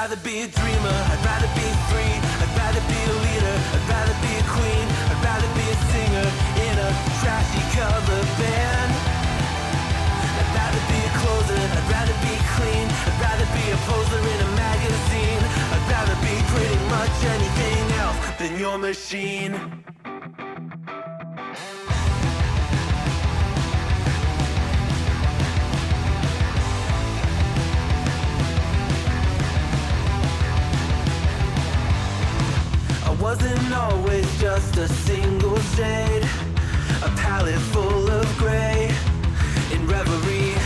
rather be a dreamer, I'd rather be free, I'd rather be a leader, I'd rather be a queen, I'd rather be a singer in a trashy cover band. I'd rather be a closer, I'd rather be clean, I'd rather be a poser in a magazine, I'd rather be pretty much anything else than your machine. Wasn't always just a single shade, a palette full of gray in reverie.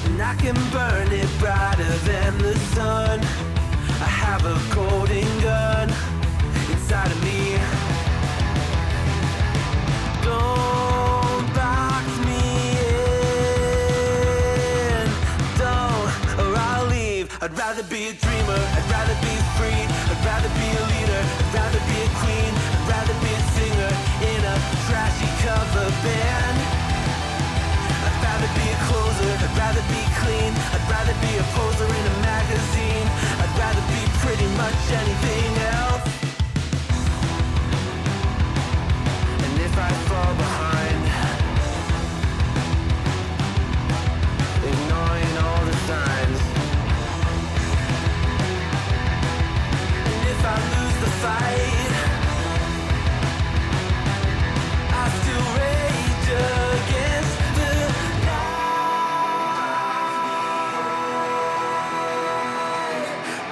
And I can burn it brighter than the sun. I have a golden gun inside of me. Don't box me in, don't, or I'll leave. I'd rather be a dreamer, I'd rather be free, I'd rather be a leader, I'd rather be a queen, I'd rather be a singer in a trashy cover band. I'd rather be a closer, I'd rather be clean, I'd rather be a poser in a magazine, I'd rather be pretty much anything else. And if I fall behind, ignoring all the signs, if I lose the fight, I still rage against the night.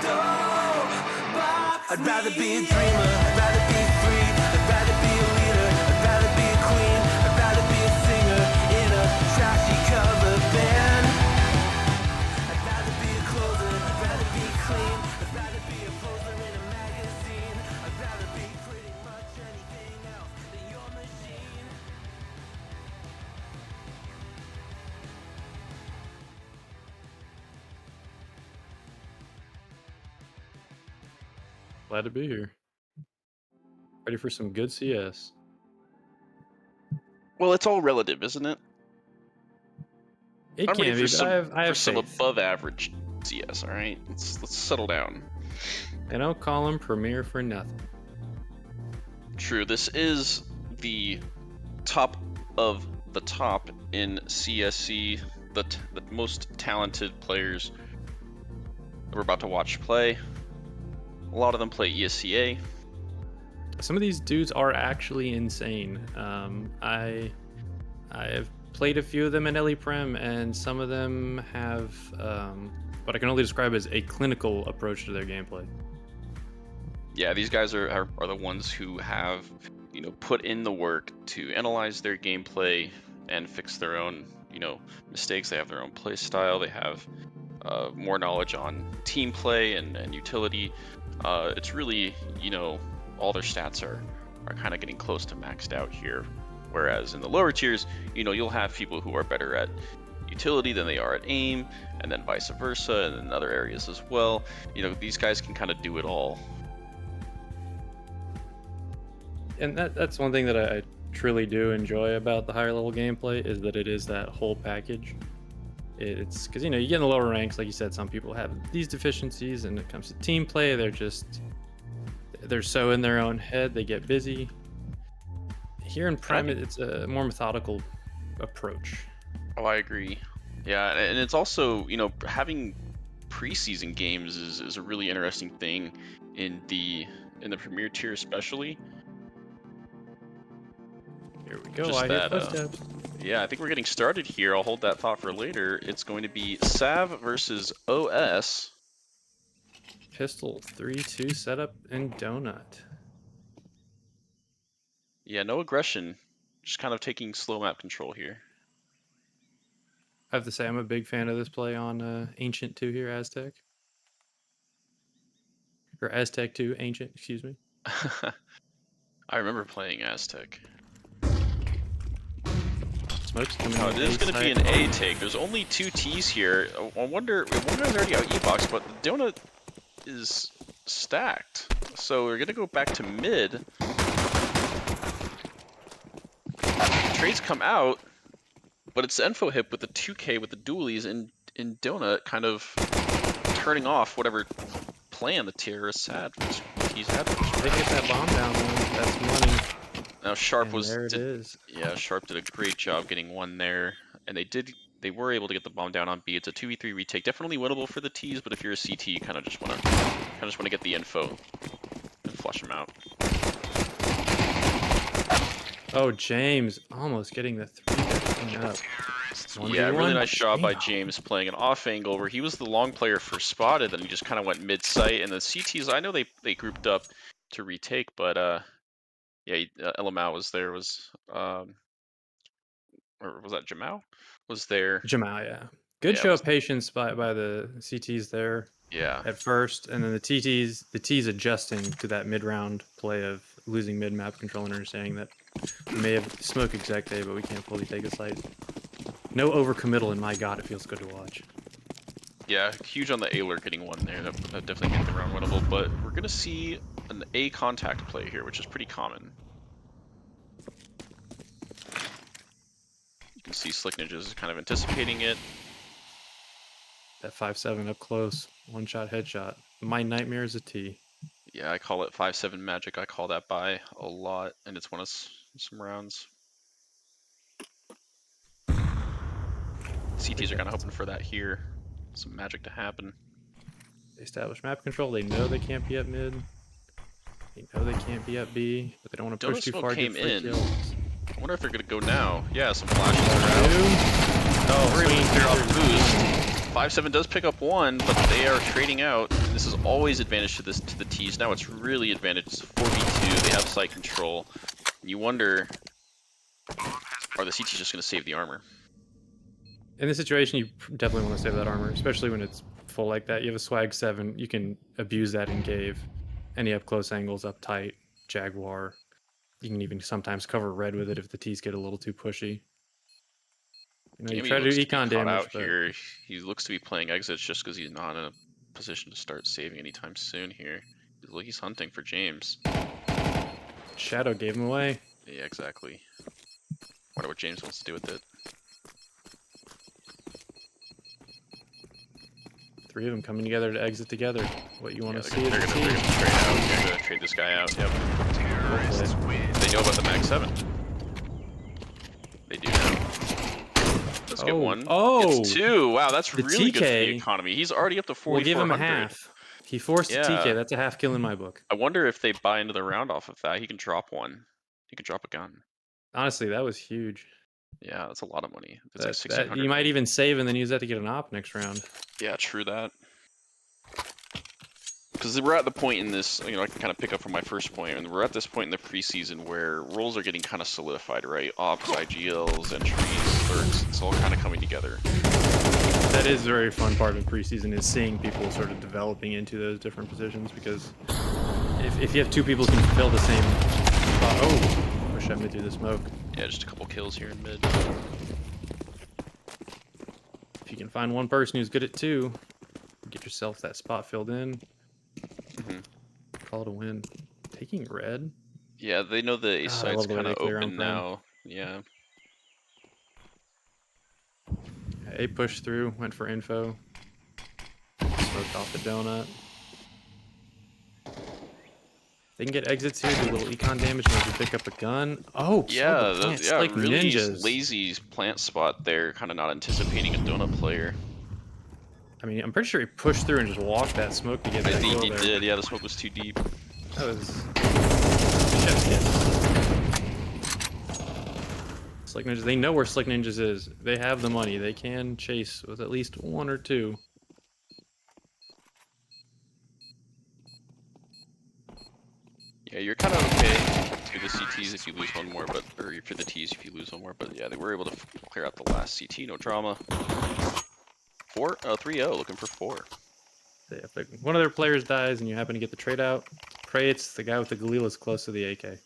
Don't box I'd rather be a dreamer, I'd rather be free, I'd rather be a leader, I'd rather be a queen, I'd rather be a singer in a trashy cover band. I'd rather be a closer, I'd rather be clean, I'd rather be a poser in a magazine, I'd rather be pretty much anything else than your machine. Glad to be here. Ready for some good CS. Well, it's all relative, isn't it? It I'm can ready be, for but I have some faith. above average CS. All right, let's settle down. They don't call him Premier for nothing. True, this is the top of the top in CSC, the most talented players that we're about to watch play. A lot of them play ESCA. Some of these dudes are actually insane. I have played a few of them in LE Prem, and some of them have what I can only describe as a clinical approach to their gameplay. Yeah, these guys are the ones who have, put in the work to analyze their gameplay and fix their own, mistakes. They have their own play style. They have more knowledge on team play and utility. It's really, all their stats are kind of getting close to maxed out here. Whereas in the lower tiers, you'll have people who are better at utility than they are at aim, and then vice versa, and in other areas as well. These guys can kind of do it all. And that's one thing that I truly do enjoy about the higher level gameplay, is that it is that whole package. It's because, you get in the lower ranks, like you said, some people have these deficiencies, and it comes to team play, they're so in their own head, they get busy. Here in Prem, it's a more methodical approach. Oh, I agree. Yeah, and it's also, having preseason games is a really interesting thing in the Premier tier especially. Here we go. Just I hear footsteps. Yeah, I think we're getting started here. I'll hold that thought for later. It's going to be SAV versus OS. Pistol 3-2 setup and donut. Yeah, no aggression. Just kind of taking slow map control here. I have to say, I'm a big fan of this play on Ancient 2 here, Aztec. Or Aztec 2, Ancient, excuse me. I remember playing Aztec. Smoke's coming Oh, in. this is going to be an A take. There's only 2 T's here. I wonder, one guy's already out E-box, but the donut is stacked. So we're going to go back to mid. Trades come out, but it's the Enfo hip with the 2K with the dualies in in Donut, kind of turning off whatever plan the terrorists had. He's had. They get that bomb down, though. That's money. Now Sharp And was there it is. yeah, Sharp did a great job getting one there, and they were able to get the bomb down on B. It's a 2v3 retake, definitely winnable for the T's, but if you're a CT, you kind of just want to get the info and flush them out. Oh, James almost getting the 3 up. Yeah, really 1v1. nice job by Damn. James playing an off angle where he was the long player for spotted, and he just kind of went mid sight. And the CTs, I know they grouped up to retake, but yeah, Elamau was there. Or was that Jamau? Was there? Jamal, yeah. Good Yeah, show of patience by the CTs there Yeah, at first, and then the T's adjusting to that mid-round play of losing mid-map control and understanding that we may have smoke exec day, but we can't fully take a site. No overcommittal, and my god, it feels good to watch. yeah, huge on the A lurk getting one there. That definitely made the round winnable. But we're gonna see an A contact play here, which is pretty common. You can see Slick Ninjas is kind of anticipating it. That 5-7 up close, one-shot headshot. My nightmare is a T. Yeah, I call it 5-7 magic. I call that by a lot, and it's one of some rounds. CTs are kind of hoping for that here. Some magic to happen. They establish map control. They know they can't be up mid. They know they can't be up B, but they don't want to push Donut too Smoke far. came Get free in. kills. I wonder if they're going to go now. Yeah, some flashes are out. Oh, swinging clear off boost. 5-7 does pick up one, but they are trading out. This is always advantage to the T's. Now it's really advantage. It's 4v2. They have site control. And you wonder, are the CTs just going to save the armor? In this situation, you definitely want to save that armor, especially when it's full like that. You have a swag 7, you can abuse that in Gave. Any up close angles, up tight, Jaguar. You can even sometimes cover red with it if the T's get a little too pushy. You know, you Gammy try to looks do to be econ caught damage, out but here. He looks to be playing exits just because he's not in a position to start saving anytime soon here. He's hunting for James. Shadow gave him away. Yeah, exactly. Wonder what James wants to do with it. 3 of them coming together to exit together. What you want to see is They're a gonna T. trade out. They're gonna trade this guy out. Yep. They know about the Mag 7. They do now. Let's get one. Oh! It's 2. Wow, that's The really good for the TK. economy. He's already up to 4,400. We'll give him a half. He forced a Yeah. TK. That's a half kill in my book. I wonder if they buy into the round off of that. He can drop one. He can drop a gun. Honestly, that was huge. Yeah, that's a lot of money. It's like That, 1,600. you might even save and then use that to get an op next round. Yeah, true that. Because we're at the point in this, you know, I can kind of pick up from my first point, and we're at this point in the preseason where roles are getting kind of solidified, right? Ops, IGLs, entries, lurks, it's all kind of coming together. That is a very fun part of preseason, is seeing people sort of developing into those different positions, because if you have 2 people who can fill the same spot, oh, push them through the smoke. Yeah, just a couple kills here in mid. If you can find one person who's good at 2, get yourself that spot filled in. Call it a win. Taking red. Yeah, they know the A site's kind of open now. Yeah. A pushed through, went for info. Smoked off the donut. They can get exits here, do a little econ damage, maybe pick up a gun. Oh, Yeah, like really ninjas. lazy plant spot there, kind of not anticipating a donut player. I mean, I'm pretty sure he pushed through and just walked that smoke to get that He kill there. did, yeah, the smoke was too deep. That was chef's kiss. Slick Ninjas, they know where Slick Ninjas is. They have the money. They can chase with at least 1 or 2. Yeah, you're kind of okay to the CTs if you lose one more, but or for the Ts if you lose one more. But yeah, they were able to clear out the last CT, no drama. 3-0, looking for 4. If one of their players dies and you happen to get the trade out, pray it's the guy with the Galila's close to the AK.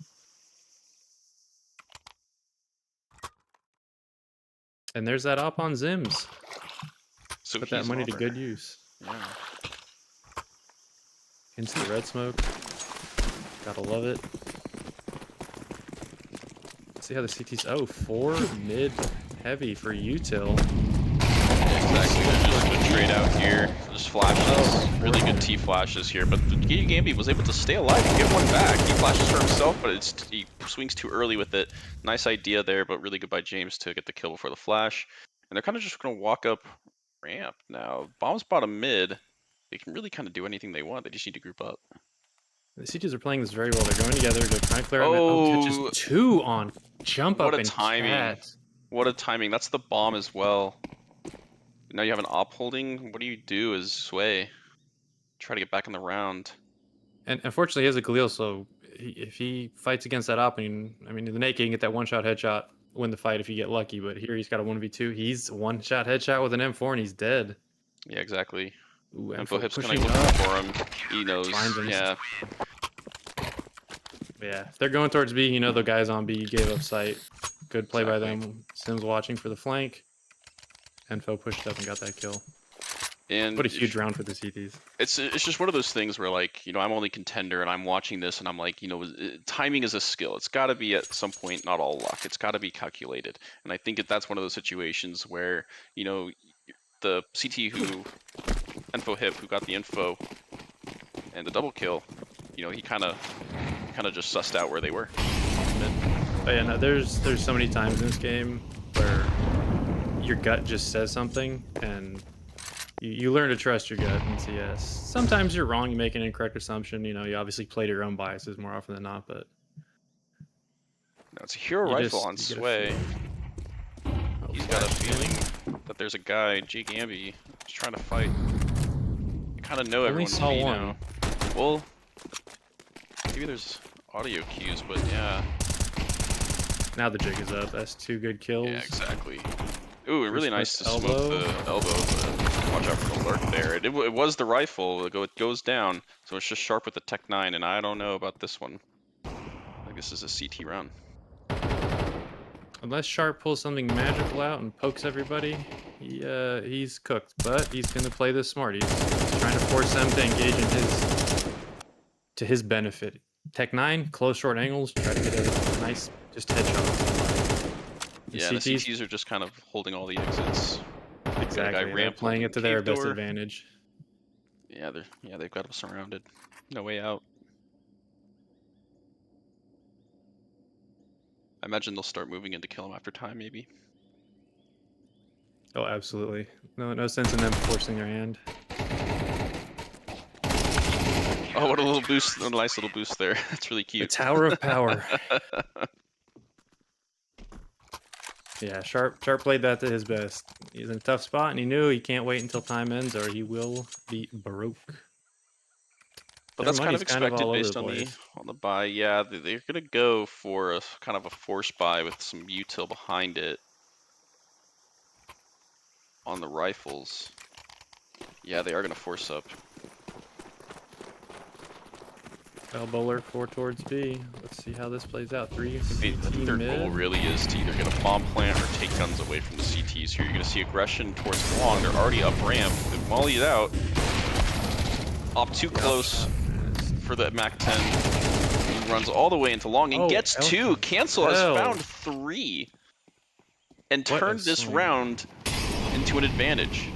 And there's that op on Zims. So Put that money to good use. Yeah. Into the red smoke. Gotta love it. See how the CT's... Oh, 4 mid heavy for util. Exactly. There's just a trade out here. Just flashes. Really good T flashes here, but the Gambi was able to stay alive and get one back. He flashes for himself, but he swings too early with it. Nice idea there, but really good by James to get the kill before the flash. And they're kind of just going to walk up ramp now. Bomb's bottom mid. They can really kind of do anything they want. They just need to group up. The CTs are playing this very well. They're going together. They're trying to clear out mid. Oh, Catches 2 on jump up what a and timing. cat. What a timing. That's the bomb as well. Now you have an op holding. What do you do as Sway? Try to get back in the round. And unfortunately, he has a Galil, so if he fights against that op, I mean, the naked can get that one-shot headshot, win the fight if you get lucky. But here he's got a 1v2. He's one-shot headshot with an M4, and he's dead. Yeah, exactly. Ooh, Info Hip's kind of pushing looking up. for him. He knows. Finds him. Yeah. Yeah, if they're going towards B, you know the guys on B gave up sight. Good play by Exactly. them. Sims watching for the flank. Info pushed up and got that kill. And What a huge round for the CTs. it's just one of those things where, like, I'm only contender and I'm watching this and I'm like, timing is a skill. It's got to be at some point not all luck. It's got to be calculated. And I think that's one of those situations where, the CT Info Hip who got the info and the double kill, he kind of just sussed out where they were. But yeah, no, there's so many times in this game where your gut just says something and you learn to trust your gut in CS. Sometimes you're wrong, you make an incorrect assumption. You obviously play to your own biases more often than not, but Now it's a hero rifle on you get a Sway. Oh, He's got a feeling that there's a guy, J Gambi, who's trying to fight. You kind of know Only everyone's saw B one. now. Well, maybe there's audio cues, but yeah. now the jig is up. That's 2 good kills. Yeah, exactly. Ooh, really nice to First smoke elbow. the elbow, but watch out for the lurk there. It was the rifle. It goes down, so it's just sharp with the Tech 9, and I don't know about this one. Like, this is a CT round. Unless Sharp pulls something magical out and pokes everybody, he's cooked. But he's gonna play this smart. He's trying to force them to engage in his benefit. Tech 9, close short angles, try to get a nice just headshot. Yeah, the CTs are just kind of holding all the exits. Exactly. They're playing it to their best advantage. Yeah, they've got them surrounded. No way out. I imagine they'll start moving in to kill him after time, maybe. Oh, absolutely. No sense in them forcing their hand. Oh, what a little boost! A nice little boost there. That's really cute. The Tower of Power. Yeah, Sharp played that to his best. He's in a tough spot, and he knew he can't wait until time ends, or he will be broke. But Their that's kind of money's expected all over based the on the place. buy. Yeah, they're gonna go for a kind of a force buy with some util behind it on the rifles. Yeah, they are gonna force up. Elbow lurk 4 towards B. Let's see how this plays out. 3 I think their goal really is to either get a bomb plant or take guns away from the CTs. Here you're going to see aggression towards long. They're already up ramp. They've mollied out. Op too close for the MAC 10. He runs all the way into long and gets 2. Cancel has found 3 and turned this round into an advantage.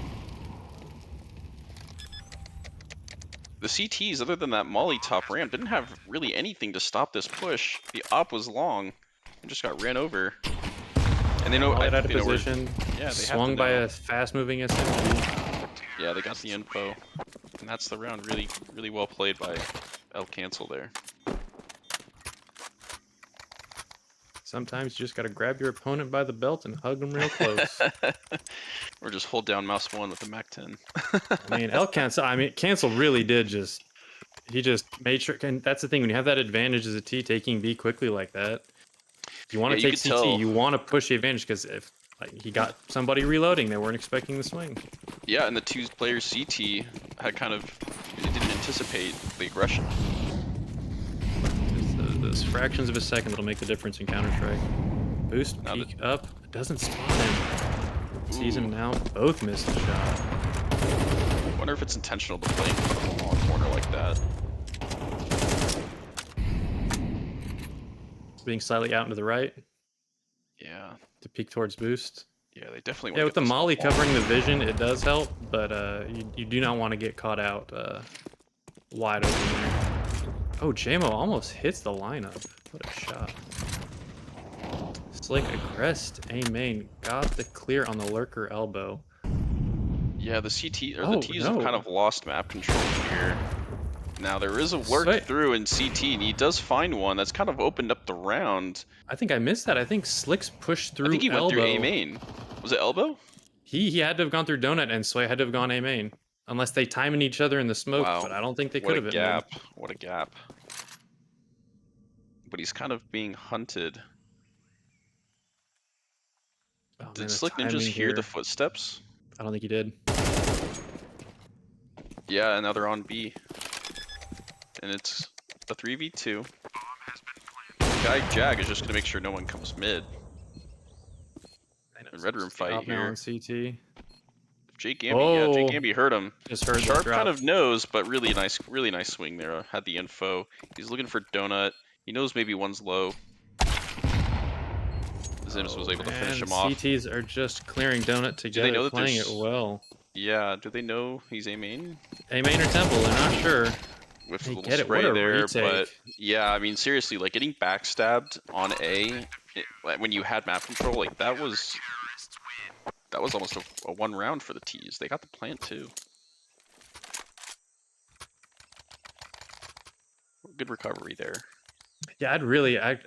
The CTs, other than that molly top ramp, didn't have really anything to stop this push. The op was long and just got ran over. And they know out of they know position. yeah, they swung have to by know. a fast-moving SMG. Yeah, they got the info, and that's the round. Really well played by El Cancel there. Sometimes you just gotta grab your opponent by the belt and hug them real close. Or just hold down mouse 1 with the MAC 10. Cancel really did he just made sure, and that's the thing, when you have that advantage as a T, taking B quickly like that, you want to take CT, tell. you want to push the advantage, because if he got somebody reloading, they weren't expecting the swing. Yeah, and the 2 players CT had they didn't anticipate the aggression. Those fractions of a second that'll make the difference in Counter-Strike. Boost, Now peek up, doesn't spot him. Sees him now, both missed the shot. I wonder if it's intentional to play in front of a long corner like that. Being slightly out into the right Yeah. to peek towards boost. Yeah, they definitely want Yeah, to with get the this molly off wall. covering the vision, it does help, but you do not want to get caught out wide open there. Oh, JMO almost hits the lineup. What a shot. Slick, a crest, A main, got the clear on the lurker elbow. Yeah, the CT or the Oh, T's have kind no. of lost map control here. Now there is a work Sweet. through in CT, and he does find one that's kind of opened up the round. I think I missed that. I think Slick's pushed I think through he went through A elbow. main. Was it elbow? He had to have gone through donut, and Sway had to have gone A main. Unless they timing each other in the smoke, Wow, but I don't think they what could a have been mid. gap! What a gap! But he's kind of being hunted. Oh man, Did the Slick Ninjas timing hear the here. footsteps? I don't think he did. Yeah, and now they're on B, and it's a 3v2. Guy Jag is just gonna make sure no one comes mid. I know And Red it's Room just the fight op now on here. CT. Jay Gamby, yeah, Jay Oh, Gamby heard him. just heard that Sharp drop. kind of knows, but really nice swing there. Had the info. He's looking for Donut. He knows maybe one's low. Zims was able to finish Man, him off. CTs are just clearing donut Do they together, know that playing it there's... well. Yeah, do they know he's A main? A main or temple, they're not sure. With a They little get it. What spray a there, retake. but yeah, I mean, seriously, like getting backstabbed on like, when you had map control, like that was almost a one round for the T's. They got the plant too. Good recovery there. Yeah, I'd really, I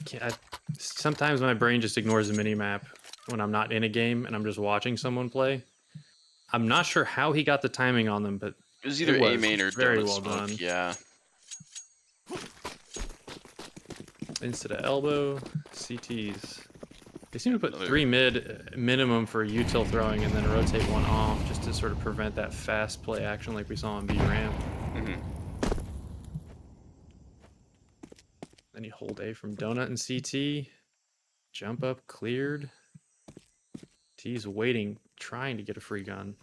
can't. Sometimes my brain just ignores the mini map when I'm not in a game and I'm just watching someone play. I'm not sure how he got the timing on them, but It was it either A was main or very Donut well Smoke, done. yeah. Instead of elbow, CTs. They seem to put Another... 3 mid minimum for util throwing and then rotate 1 off just to sort of prevent that fast play action like we saw on B ramp. Mm-hmm. Then you hold A from donut and CT. Jump up cleared. T's waiting, trying to get a free gun.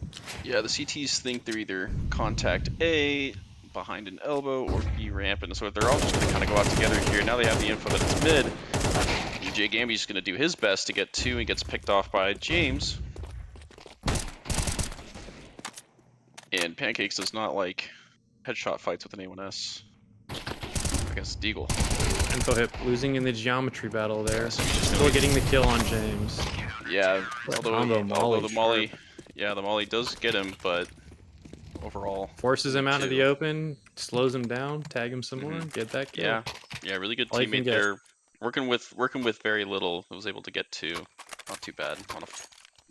Yeah, the CTs think they're either contact A, behind an elbow, or B ramp, and so they're all just gonna kind of go out together here. Now they have the info that it's mid. And Jay Gamby's gonna do his best to get 2 and gets picked off by James. And Pancakes does not like headshot fights with an A1S against Deagle. Info hip losing in the geometry battle there. Yeah, so he's just Still gonna... getting the kill on James. Yeah, Combo although the Molly, sharp. yeah, the Molly does get him, but overall Forces him out of the 2. open, slows him down, tag him some more, get that kill. Yeah, really good All you can teammate get. there. Working with very little, was able to get 2. Not too bad on a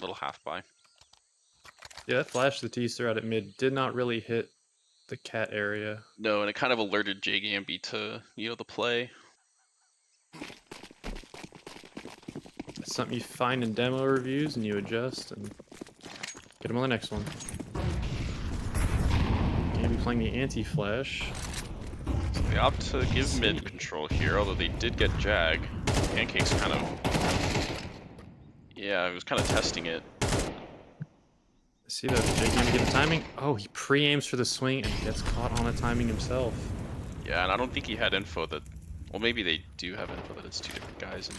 little half buy. Yeah, that flash the T's threw out at mid did not really hit the cat area. No, and it kind of alerted Jay Gamby to, you know, the play. It's something you find in demo reviews and you adjust and get him on the next one. Gamby playing the anti-flash. So they opt to give mid control here, although they did get Jag. Pancakes kind of... Yeah, he was kind of testing it. See that Jay Gamby get the timing? Oh, he pre-aims for the swing and gets caught on a timing himself. Yeah, and I don't think he had info that... Well, maybe they do have info that it's 2 different guys. And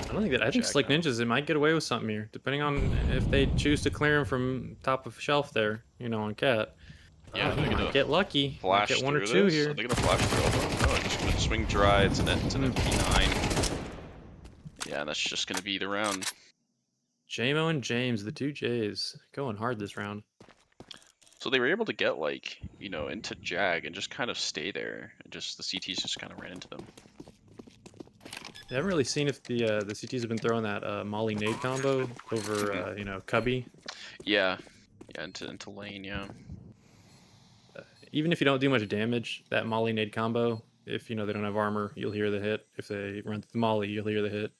I don't think that. I think Jag Slick now. Ninjas, they might get away with something here, depending on if they choose to clear him from top of shelf there, you know, on cat. Yeah, Oh, they're he gonna might get lucky. Might flash get 1 or through 2 this. here. Are they gonna flash through? Oh, just gonna swing dry. It's an MP9. Yeah, that's just gonna be the round. JMO and James, the 2 J's, going hard this round. So they were able to get, like, you know, into Jag and just kind of stay there. And just the CTs just kind of ran into them. I haven't really seen if the CTs have been throwing that Molly nade combo over you know, Cubby. Yeah, yeah, into lane, yeah. Even if you don't do much damage, that Molly nade combo, if you know they don't have armor, you'll hear the hit. If they run through the Molly, you'll hear the hit.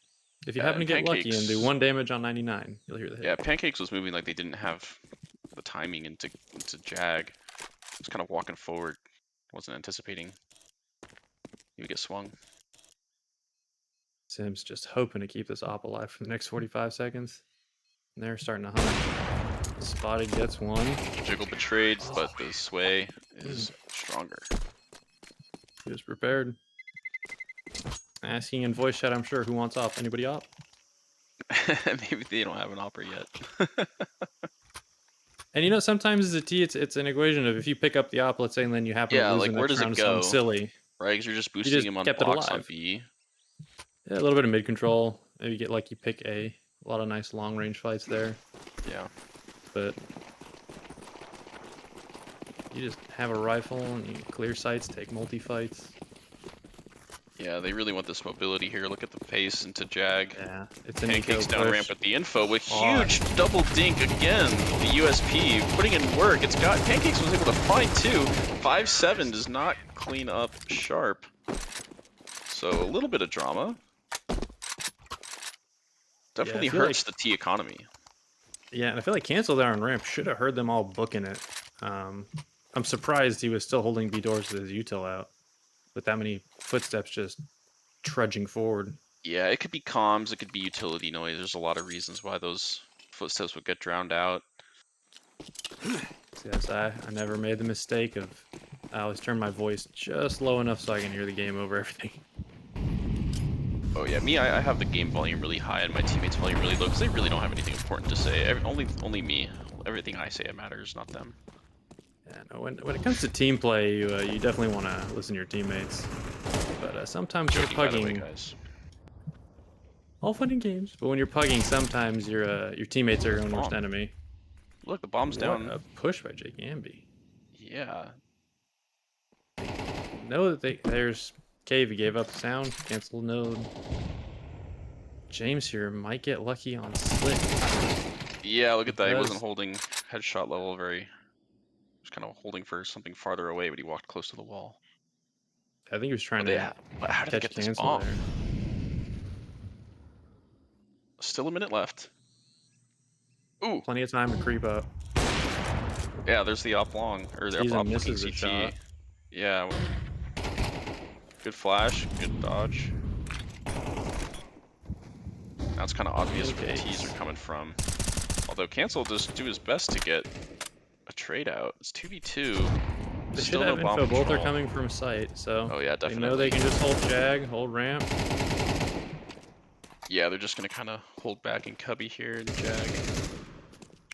If you Yeah, happen to and get lucky and do Pancakes... 1 damage on 99, you'll hear the hit. Yeah, Pancakes was moving like they didn't have the timing into Jag. Just kind of walking forward. Wasn't anticipating he would get swung. Sim's just hoping to keep this op alive for the next 45 seconds. And they're starting to hunt. Spotted gets 1. Jiggle betrayed, but the sway is stronger. He was prepared. Asking in voice chat, I'm sure, who wants op? Anybody op? Maybe they don't have an opera yet. And you know, sometimes as a T, it's an equation of if you pick up the op, let's say, and then you happen to Yeah, lose like the where next does it round to something go? silly, Right, because you're just you boosting just him on kept it blocks on alive. B. Yeah, a little bit of mid control. Maybe get lucky, pick A. A lot of nice long range fights there. Yeah. But you just have a rifle and you clear sights, take multi fights. Yeah, they really want this mobility here. Look at the pace into Jag. Yeah, it's an eco Pancakes down push. ramp at the info with Oh. huge double dink again. The USP putting in work. It's got Pancakes was able to find two. 5-7 does not clean up sharp. So a little bit of drama. Definitely feel hurts the T economy. Yeah, and I feel like Cancel there on ramp should have heard them all booking it. I'm surprised he was still holding B doors with his util out, with that many footsteps just trudging forward. Yeah, it could be comms, it could be utility noise. There's a lot of reasons why those footsteps would get drowned out. Yes, I never made the mistake of I always turn my voice just low enough so I can hear the game over everything. Oh yeah, me, I have the game volume really high and my teammates' volume really low because they really don't have anything important to say. Only me. Everything I say matters, not them. Yeah, no, when it comes to team play, you definitely want to listen to your teammates. But sometimes you're Joking, by the way, pugging. guys. All fun and games, but when you're pugging, sometimes your teammates are your own worst Bomb. enemy. Look, the bomb's What down. a push by Jake Amby. Yeah. Know that there's Cave. He gave up the sound, canceled node. James here might get lucky on Slick. Yeah, look at that. He Does. wasn't holding headshot level very. He was kind of holding for something farther away, but he walked close to the wall. I think he was trying But how to did they catch get this cancel bomb? there. Still a minute left. Ooh. Plenty of time to creep up. Yeah, there's the op long, or the Season op looking misses the CT. shot. Yeah. Good flash, good dodge. Now it's kind of obvious where the T's are coming from. Although Cancel does do his best to get a trade out. It's 2v2. They Still should have no bomb info. Both are control. coming from site, so Oh yeah, they definitely. know they can just hold Jag, hold ramp. Yeah, they're just gonna kind of hold back in cubby here and Jag.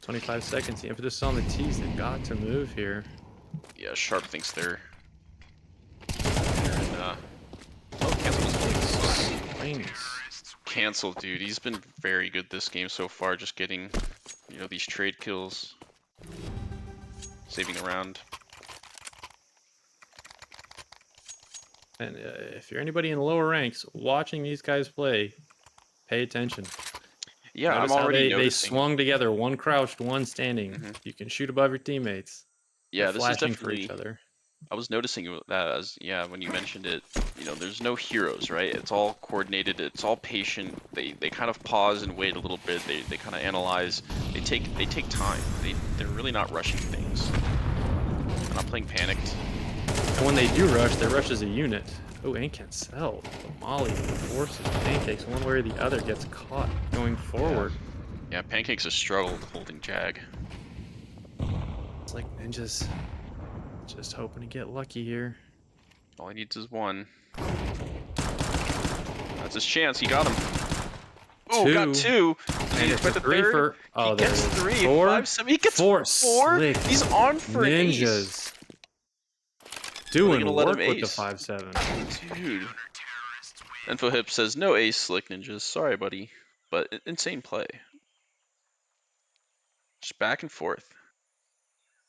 25 seconds. The emphasis on the T's. They've got to move here. Yeah, Sharp thinks they're in, oh, Cancel was holding close. Swings. Cancel, dude. He's been very good this game so far, just getting, you know, these trade kills. Saving the round. And if you're anybody in the lower ranks watching these guys play, pay attention. Yeah, Notice I'm how already they noticing. swung together, one crouched, one standing. Mhm. You can shoot above your teammates. Yeah, They're this is flashing for definitely. each other. I was noticing that as when you mentioned it, you know, there's no heroes, right? It's all coordinated. It's all patient. They kind of pause and wait a little bit. They kind of analyze. They take time. They're really not rushing things. They're not playing panicked. And when they do rush, they rush as a unit. Oh, and Cancel. Molly forces Pancakes one way or the other, gets caught going forward. Yeah, Pancakes has struggled holding Jag. It's like Ninja's just hoping to get lucky here. All he needs is one. That's his chance. He got him. Ooh, got two. And He it's put a the three third. for. Oh, He there gets it is. 3. Four. 5-7. He gets Four. 4. Slick He's on for an ace. Ninjas. Doing gonna let work him with the ace? 5-7. Dude. InfoHip says no ace Slick Ninjas. Sorry, buddy. But insane play. Just back and forth.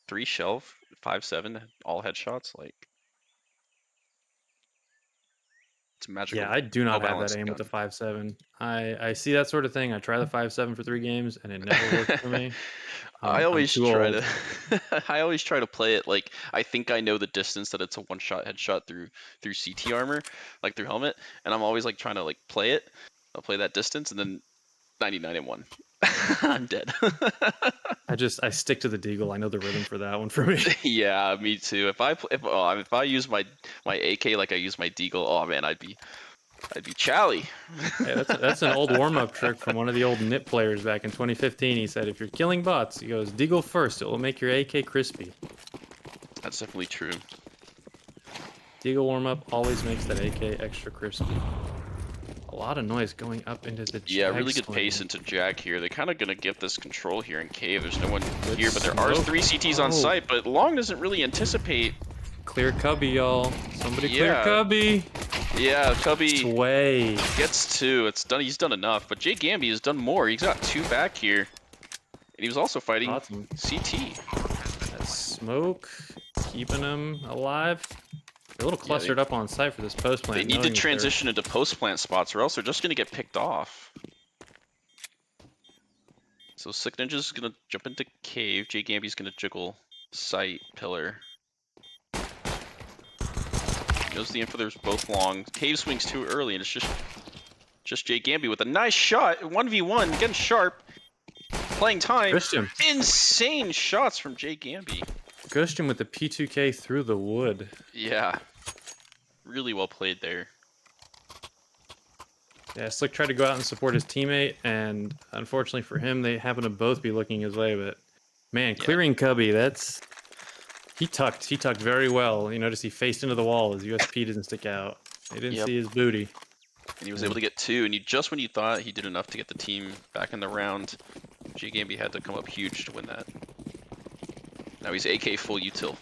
3 shelf, 5-7, all headshots. Like, it's a magical. Yeah, I do not have that well-balanced aim with the gun. 5-7. I see that sort of thing. I try the 5-7 for 3 games, and it never works for me. I I'm always too try old. to. I always try to play it like I think I know the distance that it's a one-shot headshot through CT armor, like through helmet, and I'm always like trying to like play it. I'll play that distance, and then 99 and 1. I'm dead. I stick to the deagle. I know the rhythm for that one for me. Yeah, me too. If I use my AK like I use my deagle, oh man, I'd be chally. Hey, that's an old warm-up trick from one of the old NIP players back in 2015. He said, if you're killing bots, he goes, deagle first. It will make your AK crispy. That's definitely true. Deagle warm-up always makes that AK extra crispy. A lot of noise going up into the Yeah, Jag really good swing. pace into Jag here. They're kind of going to get this control here in cave. There's no one Good here, but there are smoke. 3 CTs on Oh. site, but Long doesn't really anticipate. Clear Cubby, y'all. Somebody clear Yeah. Cubby. Yeah, Cubby Sway. gets 2. It's done. He's done enough, but Jay Gamby has done more. He's got 2 back here. And he was also fighting Awesome. CT. That smoke, keeping him alive. They're a little Yeah, clustered up on site for this post plant. They need to knowing that they're- transition into post plant spots, or else they're just going to get picked off. So Slick Ninja's going to jump into cave. Jay Gamby's going to jiggle site pillar. Knows the info. There's both long. Cave swings too early, and it's just Jay Gamby with a nice shot. 1v1, getting sharp. Playing time. Christian. Insane shots from Jay Gamby. Christian with the P2K through the wood. Yeah. Really well played there. Yeah, Slick tried to go out and support his teammate, and unfortunately for him, they happen to both be looking his way. But man, clearing Cubby, that's he tucked very well. You notice he faced into the wall. His USP didn't stick out. They didn't see his booty. And he was able to get 2, and just when you thought he did enough to get the team back in the round, Jay Gamby had to come up huge to win that. Now he's AK full util.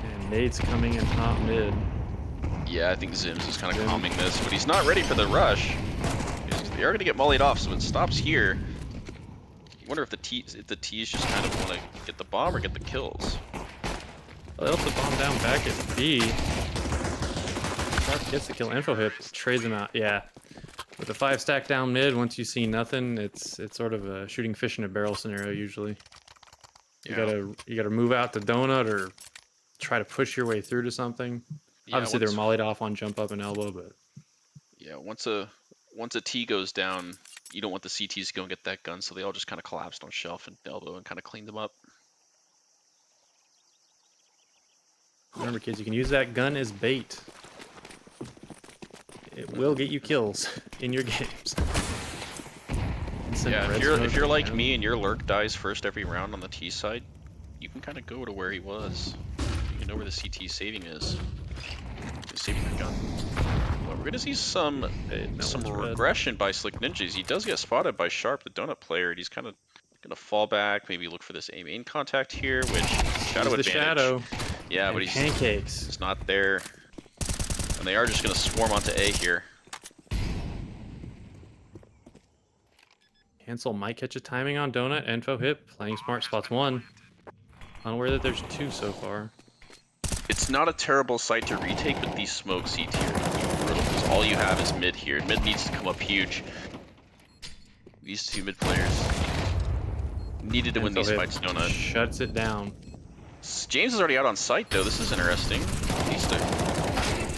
And Nade's coming in hot mid. Yeah, I think Zims is kind of calming this, but he's not ready for the rush. They are going to get mollied off, so it stops here. You wonder if the T's just kind of want to get the bomb or get the kills. Well, they also bomb down back at B. Sharp gets the kill. Info hip trades him out. Yeah, with the 5 stack down mid, once you see nothing, it's sort of a shooting fish in a barrel scenario usually. You gotta move out to donut or try to push your way through to something. Yeah, Obviously, they're mollied off on jump up and elbow, but yeah, once a T goes down, you don't want the CTs to go and get that gun, so they all just kind of collapsed on shelf and elbow and kind of cleaned them up. remember, kids, you can use that gun as bait. It will get you kills in your games. Yeah, if you're like me and your lurk dies first every round on the T side, you can kind of go to where he was. You can know where the CT saving is. Just saving the gun. Well, we're gonna see some regression by Slick Ninjas. He does get spotted by Sharp, the donut player, and he's kind of gonna fall back, maybe look for this A-main contact here, which shadow advantage. Shadow. Yeah, and but he's pancakes. It's not there, and they are just gonna swarm onto A here. Hansel might catch a timing on donut. Info hip playing smart spots 1. Unaware that there's 2 so far. It's not a terrible site to retake, but these smokes C tier because all you have is mid here. Mid needs to come up huge. These 2 mid players needed to win these fights. Donut shuts it down. James is already out on site though. This is interesting. He needs to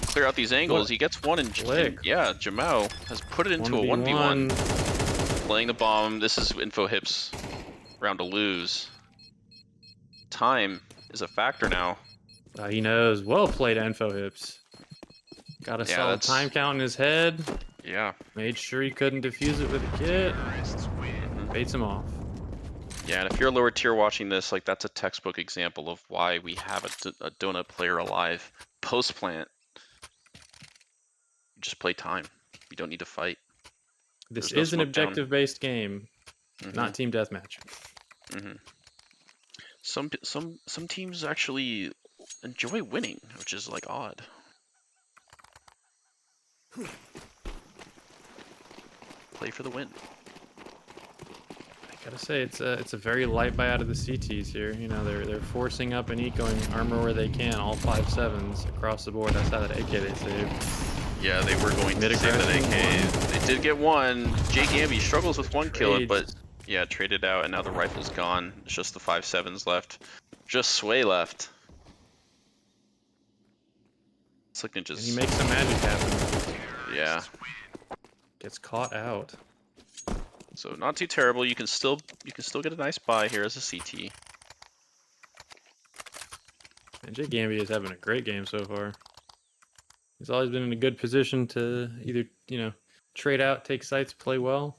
clear out these angles. He gets one, and yeah, Jamau has put it into a 1v1. Playing the bomb. This is Info Hip's round to lose. Time is a factor now. He knows. Well played, Info Hips. Got a solid time count in his head. Yeah. Made sure he couldn't defuse it with a kit. Baits him off. Yeah, and if you're a lower tier watching this, like that's a textbook example of why we have a donut player alive. Post plant. Just play time. You don't need to fight. This is an objective-based game, not team deathmatch. Some teams actually enjoy winning, which is like odd. Play for the win. I gotta say, it's a very light buy out of the CTs here. You know, they're forcing up and ecoing armor where they can, all 5.7s across the board. That's how that AK they saved. Yeah, they were going to save that AK. They did get one. Jay Gamby struggles with one kill, but yeah, traded out, and now the rifle's gone. It's just the 5.7s left. Just Sway left. Slick Ninjas. And he makes some magic happen. Yeah. Gets caught out. So not too terrible. You can still get a nice buy here as a CT. And Jay Gamby is having a great game so far. He's always been in a good position to either, trade out, take sites, play well.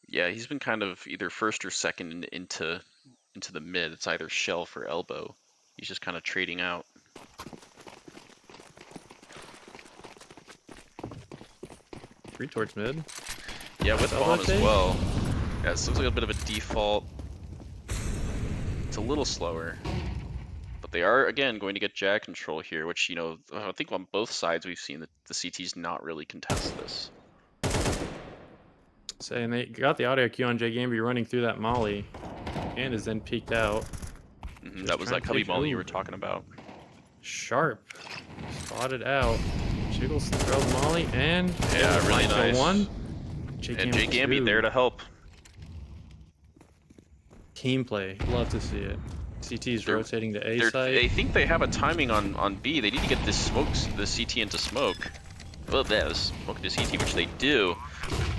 Yeah, he's been kind of either first or second into the mid. It's either shelf or elbow. He's just kind of trading out. 3 towards mid. Yeah, with Elbow bomb as take? well. Yeah, this looks like a bit of a default. It's a little slower. But they are, again, going to get jag control here, which, you know, I think on both sides we've seen that the CTs not really contest this. Saying they got the audio cue on J Gamby running through that molly, and is then peeked out. That was that cubby molly you were talking about. Sharp spotted out. Jiggles throw the molly and Yeah, really nice. One. And J Gamby there to help. Team play, love to see it. CT's rotating to A side. They think they have a timing on B. They need to get this the CT into smoke. Well, there's smoke into CT, which they do.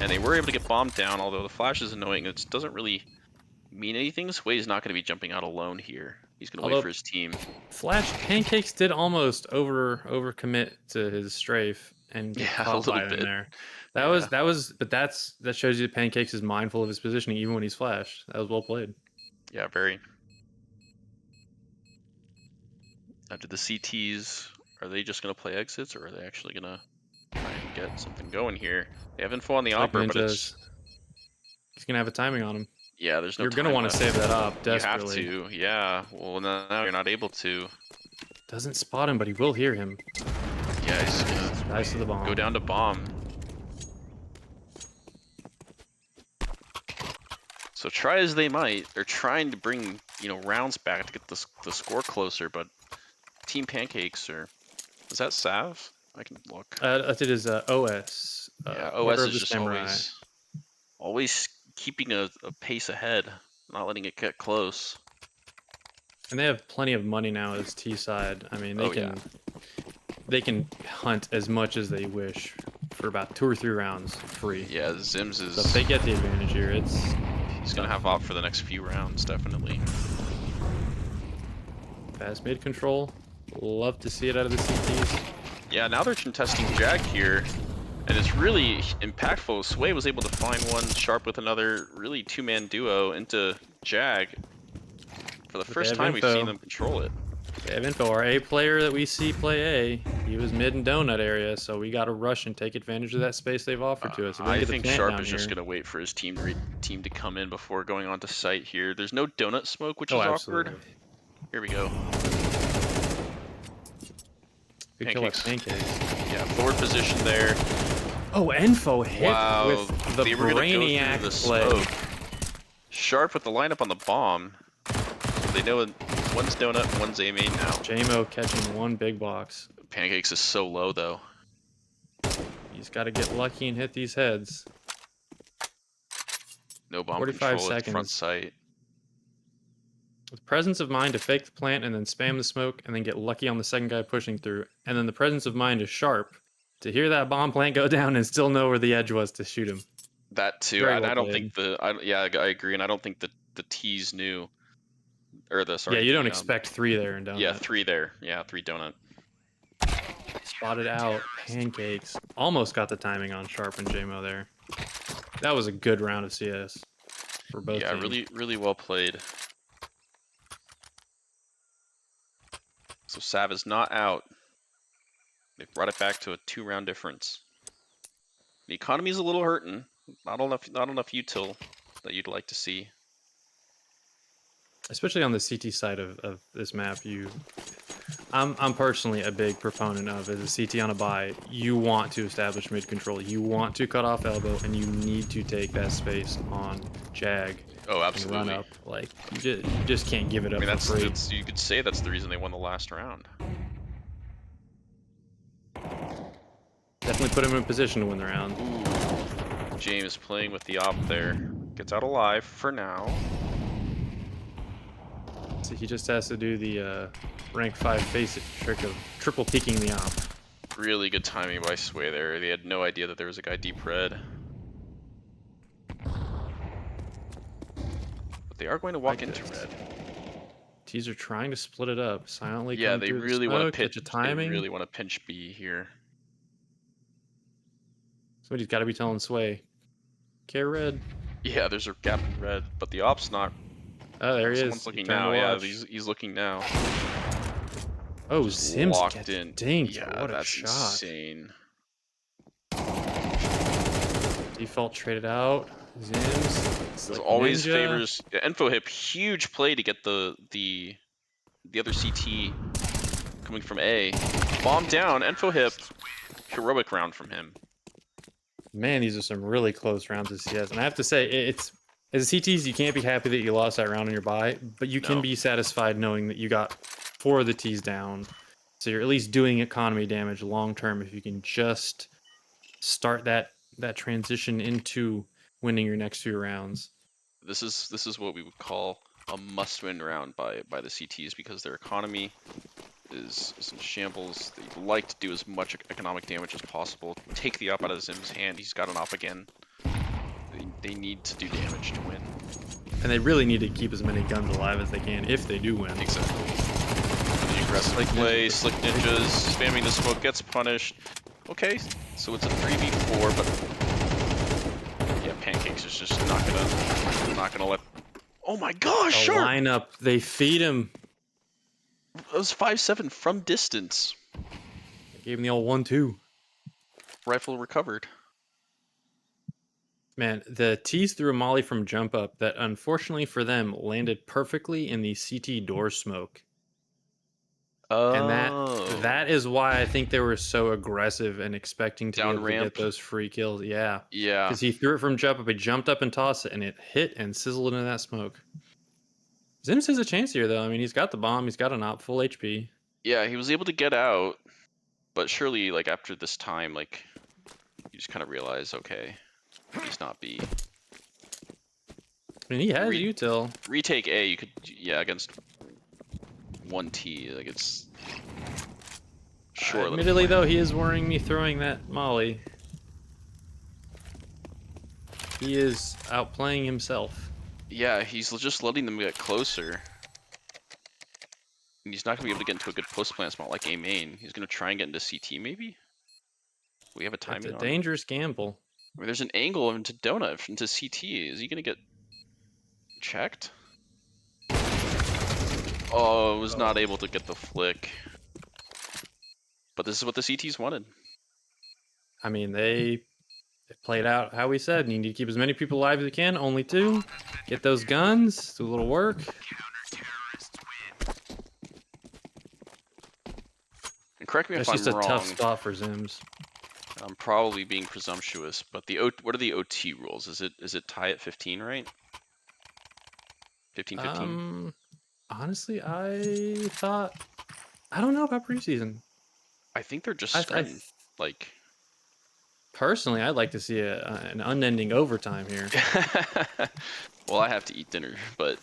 And they were able to get bombed down, although the flash is annoying. It doesn't really mean anything. Sway's not going to be jumping out alone here. He's going to wait for his team. Flash Pancakes did almost overcommit to his strafe and get caught by him there. That was, but that shows you that Pancakes is mindful of his positioning even when he's flashed. That was well played. Yeah, very. Now, do the CTs, are they just going to play exits, or are they actually going to try and get something going here? They have info on the opera, but it's... He's going to have a timing on him. Yeah, there's no You're going to want to save that up, desperately. You have to, yeah. Well, now you're not able to. Doesn't spot him, but he will hear him. Yeah, he's going to dice to the bomb. Go down to bomb. So try as they might, they're trying to bring, you know, rounds back to get the score closer, but Team Pancakes or is that SAV? I can look. It is OS. Yeah, OS is just always keeping a pace ahead, not letting it get close. And they have plenty of money now as T side. I mean, they can hunt as much as they wish for about 2 or 3 rounds free. Yeah, Zims is. So if they get the advantage here, he's gonna have op for the next few rounds, definitely. Fast mid control. Love to see it out of the CTs. Yeah, now they're contesting Jag here, and it's really impactful. Sway was able to find one, Sharp with another, really 2-man duo into Jag. For the first time we've seen them control it. They have info. Our A player that we see play A, he was mid and donut area, so we got to rush and take advantage of that space they've offered to us. I think Sharp is just going to wait for his team to come in before going on to site here. There's no donut smoke, which is awkward. Here we go. Good Pancakes. Yeah, forward position there. Oh, info hit with the Brainiac play. Smoke. Sharp with the lineup on the bomb. So they know one's donut, one's A main now. JMO catching one big box. Pancakes is so low though. He's got to get lucky and hit these heads. No bomb 45 control seconds. At front sight. With presence of mind to fake the plant and then spam the smoke and then get lucky on the second guy pushing through. And then the presence of mind is Sharp to hear that bomb plant go down and still know where the edge was to shoot him. That too. And I don't think I agree, and I don't think the T's knew. Or sorry. Yeah, you don't expect 3 there in donut. Yeah, 3 there. Yeah, 3 donut. Spotted out. Pancakes. Almost got the timing on Sharp and JMO there. That was a good round of CS for both teams. Yeah, really well played. So Sav is not out. They've brought it back to a 2-round difference. The economy's a little hurting. Not enough util that you'd like to see. Especially on the CT side of this map, I'm personally a big proponent of, as a CT on a buy, you want to establish mid control, you want to cut off elbow, and you need to take that space on Jag. Oh, absolutely. And run up. Like, you just can't give it up. I mean, for free. You could say that's the reason they won the last round. Definitely put him in position to win the round. Ooh. James playing with the op there. Gets out alive for now. So he just has to do the rank 5 basic trick of triple peeking the op. Really good timing by Sway there. They had no idea that there was a guy deep red. But they are going to walk into red. T's are trying to split it up silently. Yeah, they really want to pitch. They really want to pinch B here. Somebody's got to be telling Sway. Care red. Yeah, there's a gap in red, but the op's not. Oh, there he is. Someone's looking now. Yeah, he's looking now. Oh, Zims locked in. Dinked. Yeah, what a that's shot. insane. Default traded out. Zims. As Like always ninja. favors Info Hip. Huge play to get the other CT coming from A. Bomb down. Info Hip. Heroic round from him. Man, these are some really close rounds of CS. And I have to say, it's as CTs, you can't be happy that you lost that round on your buy, but you can No. be satisfied knowing that you got 4 of the T's down. So you're at least doing economy damage long term if you can just start that transition into winning your next few rounds. This is what we would call a must-win round by the CTs because their economy is in shambles. They'd like to do as much economic damage as possible. Take the up out of Zim's hand. He's got an op again. They need to do damage to win. And they really need to keep as many guns alive as they can if they do win. Exactly. The aggressive play, Slick Ninjas, spamming the smoke gets punished. Okay, so it's a 3v4, but yeah, Pancakes is just not gonna let. Oh my gosh, The sure. lineup, they feed him. It was 5-7 from distance. They gave him the old 1-2. Rifle recovered. Man, the T's threw a molly from jump up that unfortunately for them landed perfectly in the CT door smoke. Oh. And that is why I think they were so aggressive and expecting to Down be able ramp. to get those free kills. Yeah. Yeah. Because he threw it from jump up, he jumped up and tossed it, and it hit and sizzled into that smoke. Zims has a chance here, though. I mean, he's got the bomb, he's got an op, full HP. Yeah, he was able to get out, but surely, like, after this time, like, you just kind of realize, okay, he's not B. I mean, he has util. Retake A, you could, yeah, against 1T, like, it's... Sure. Admittedly, though, he is worrying me throwing that molly. He is outplaying himself. Yeah, he's just letting them get closer. And he's not going to be able to get into a good post-plant spot like A main. He's going to try and get into CT, maybe? We have a timing It's a on him. dangerous gamble. I mean, there's an angle into Donut, into CT. Is he going to get checked? Oh, was not able to get the flick. But this is what the CTs wanted. I mean, they played out how we said. You need to keep as many people alive as you can. Only 2. Get those guns. Do a little work. And correct me That's if just I'm a wrong. tough spot for Zims. I'm probably being presumptuous, but what are the OT rules? Is it tie at 15, right? 15-15? Honestly, I thought... I don't know about preseason. I think they're just I starting, like... Personally, I'd like to see an unending overtime here. Well, I have to eat dinner, but...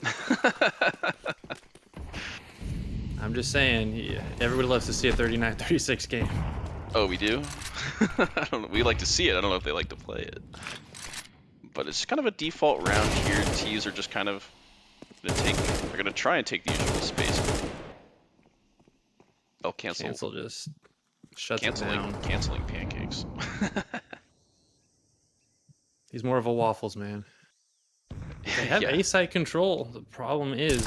I'm just saying, everybody loves to see a 39-36 game. Oh, we do? I don't know. We like to see it. I don't know if they like to play it. But it's kind of a default round here. T's are just kind of they're gonna try and take the usual space. Oh, Cancel just shuts it down. Canceling Pancakes. He's more of a waffles man. They have Yeah. A-side control. The problem is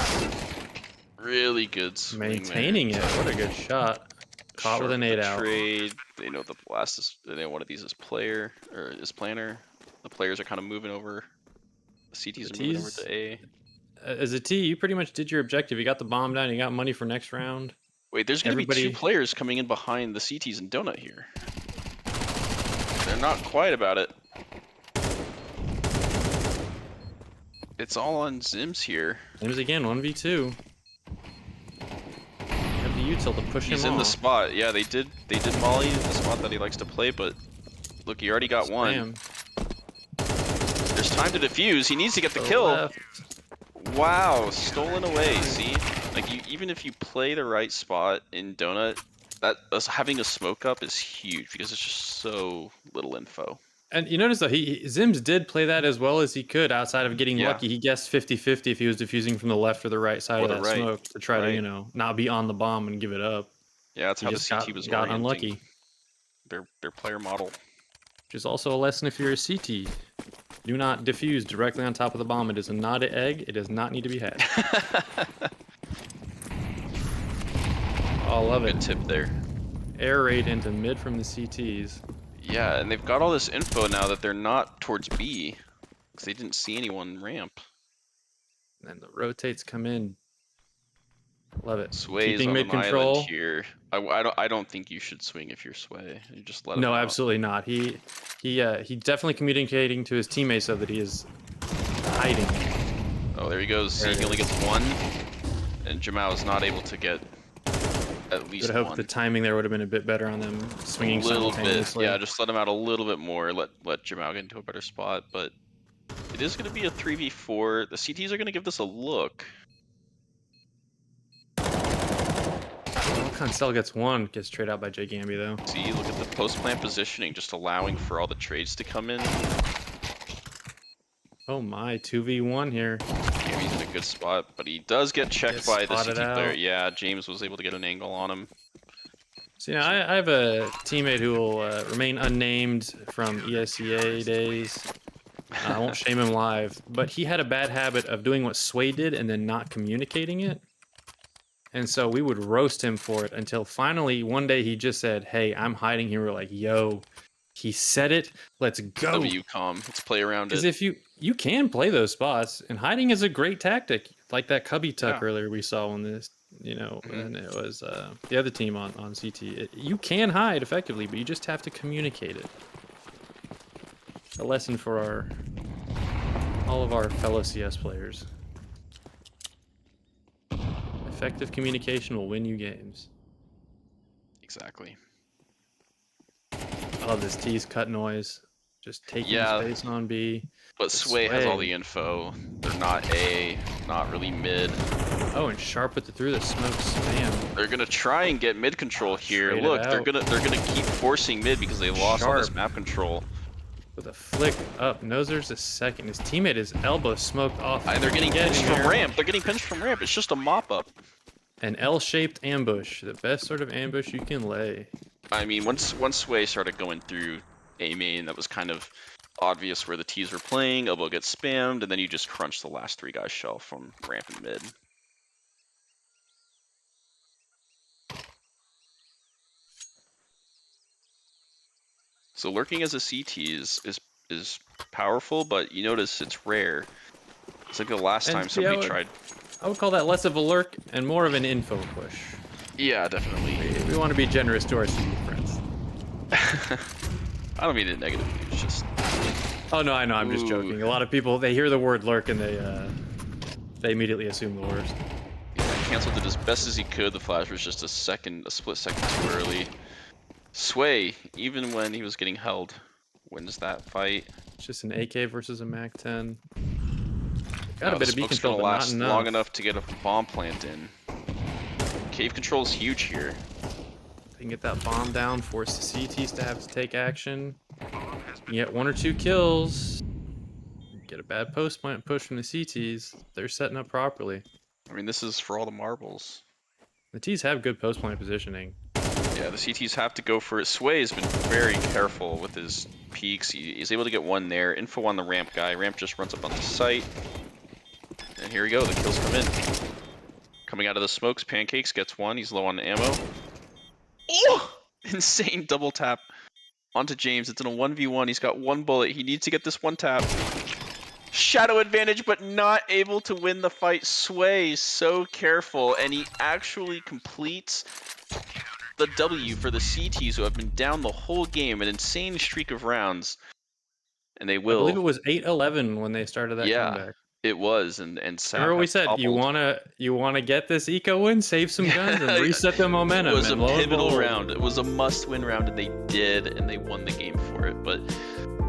Really good swing maintaining there. it. What a good shot. Caught with an 8 out. Trade. They know the blast is. They know one of these is player or is planner. The players are kind of moving over. The CTs are moving over to A. As a T, you pretty much did your objective. You got the bomb down. You got money for next round. Wait, there's going to be 2 players coming in behind the CTs and Donut here. They're not quiet about it. It's all on Zims here. Zims again, 1v2. Have the util to push him He's in off. the spot. Yeah, they did Molly in the spot that he likes to play, but look, he already got one. There's time to defuse. He needs to get the kill. Left. Wow, stolen away. See, like even if you play the right spot in Donut, us having a smoke up is huge because it's just so little info. And you notice though, Zims did play that as well as he could outside of getting lucky. He guessed 50-50 if he was diffusing from the left or the right side of that smoke to try to, not be on the bomb and give it up. Yeah, that's how the CT was got unlucky. Their player model. Which is also a lesson if you're a CT. Do not diffuse directly on top of the bomb. It is not an egg. It does not need to be had. Oh, love it. Good tip there. Air raid into mid from the CTs. Yeah, and they've got all this info now that they're not towards B, because they didn't see anyone ramp. And the rotates come in. Love it. Sway's Keeping on mid an island control. here. I don't think you should swing if you're Sway. You just let him No, out. absolutely not. He's definitely communicating to his teammates so that he is hiding. Oh, there he goes. There See, it he only is. gets one, and Jamal is not able to get at Would least have hoped one. the timing there would have been a bit better on them swinging A little bit, simultaneously. yeah. Just let him out a little bit more. Let Jamal get into a better spot. But it is going to be a 3v4. The CTs are going to give this a look. Well, Cancel gets one, gets traded out by Jay Gamby though. See, look at the post plant positioning, just allowing for all the trades to come in. Oh my, 2v1 here. He's in a good spot, but he does get checked Gets by the spotted CT player. out. Yeah, James was able to get an angle on him. So, I have a teammate who will remain unnamed from ESCA days. I won't shame him live, but he had a bad habit of doing what Sway did and then not communicating it. And so we would roast him for it until finally one day he just said, "Hey, I'm hiding here." We're like, "Yo, he said it. Let's go." WCOM, let's play around Because it. if you can play those spots, and hiding is a great tactic, like that Cubby tuck Yeah. earlier we saw when this, Mhm. and it was the other team on CT. You can hide effectively, but you just have to communicate it. A lesson for all of our fellow CS players. Effective communication will win you games. Exactly. I love this tease cut noise. Just taking Yeah. space on B. But Sway has all the info. They're not A, not really mid. Oh, and Sharp with through the smoke spam. They're gonna try and get mid control here. Trade it Look, they're out. gonna keep forcing mid because they lost all this Sharp. map control. With a flick up, knows there's a second. His teammate is elbow smoked off. And they're getting Get pinched in from there. ramp. They're getting pinched from ramp. It's just a mop up. An L-shaped ambush, the best sort of ambush you can lay. I mean, once Sway started going through A main, that was kind of obvious where the T's were playing. Elbow gets spammed, and then you just crunch the last three guys shell from ramp and mid. So lurking as a CT is powerful, but you notice it's rare. It's like the last And time see, somebody tried. I would call that less of a lurk and more of an info push. Yeah, definitely. We want to be generous to our CU friends. I don't mean it negatively. It's just Oh no, I know. I'm just Ooh. joking. A lot of people they hear the word lurk and they immediately assume the worst. he canceled it as best as he could. The flash was just a split second too early. Sway, even when he was getting held, wins that fight. It's just an AK versus a MAC 10. Got Now, a bit the of B smoke's control, gonna but not last enough. long enough to get a bomb plant in. Cave control is huge here. They can get that bomb down, force the CTs to have to take action. You get 1 or 2 kills. Get a bad post plant push from the CTs. They're setting up properly. I mean, this is for all the marbles. The T's have good post plant positioning. Yeah, the CTs have to go for it. Sway has been very careful with his peaks. He's able to get one there. Info on the ramp guy. Ramp just runs up on the site. And here we go. The kills come in. Coming out of the smokes, Pancakes gets one. He's low on ammo. Oh! Insane double tap onto James. It's in a 1v1. He's got one bullet. He needs to get this one tap. Shadow advantage, but not able to win the fight. Sway so careful, and he actually completes the W for the CTs, who have been down the whole game, an insane streak of rounds. And they I believe it will. was 8-11 when they started that Yeah, comeback. it was, and SAV Remember we has said you toppled. wanna get this eco win, save some guns, and reset the momentum. It was a and lo and pivotal behold, round. It was a must-win round, and they did, and they won the game for it. But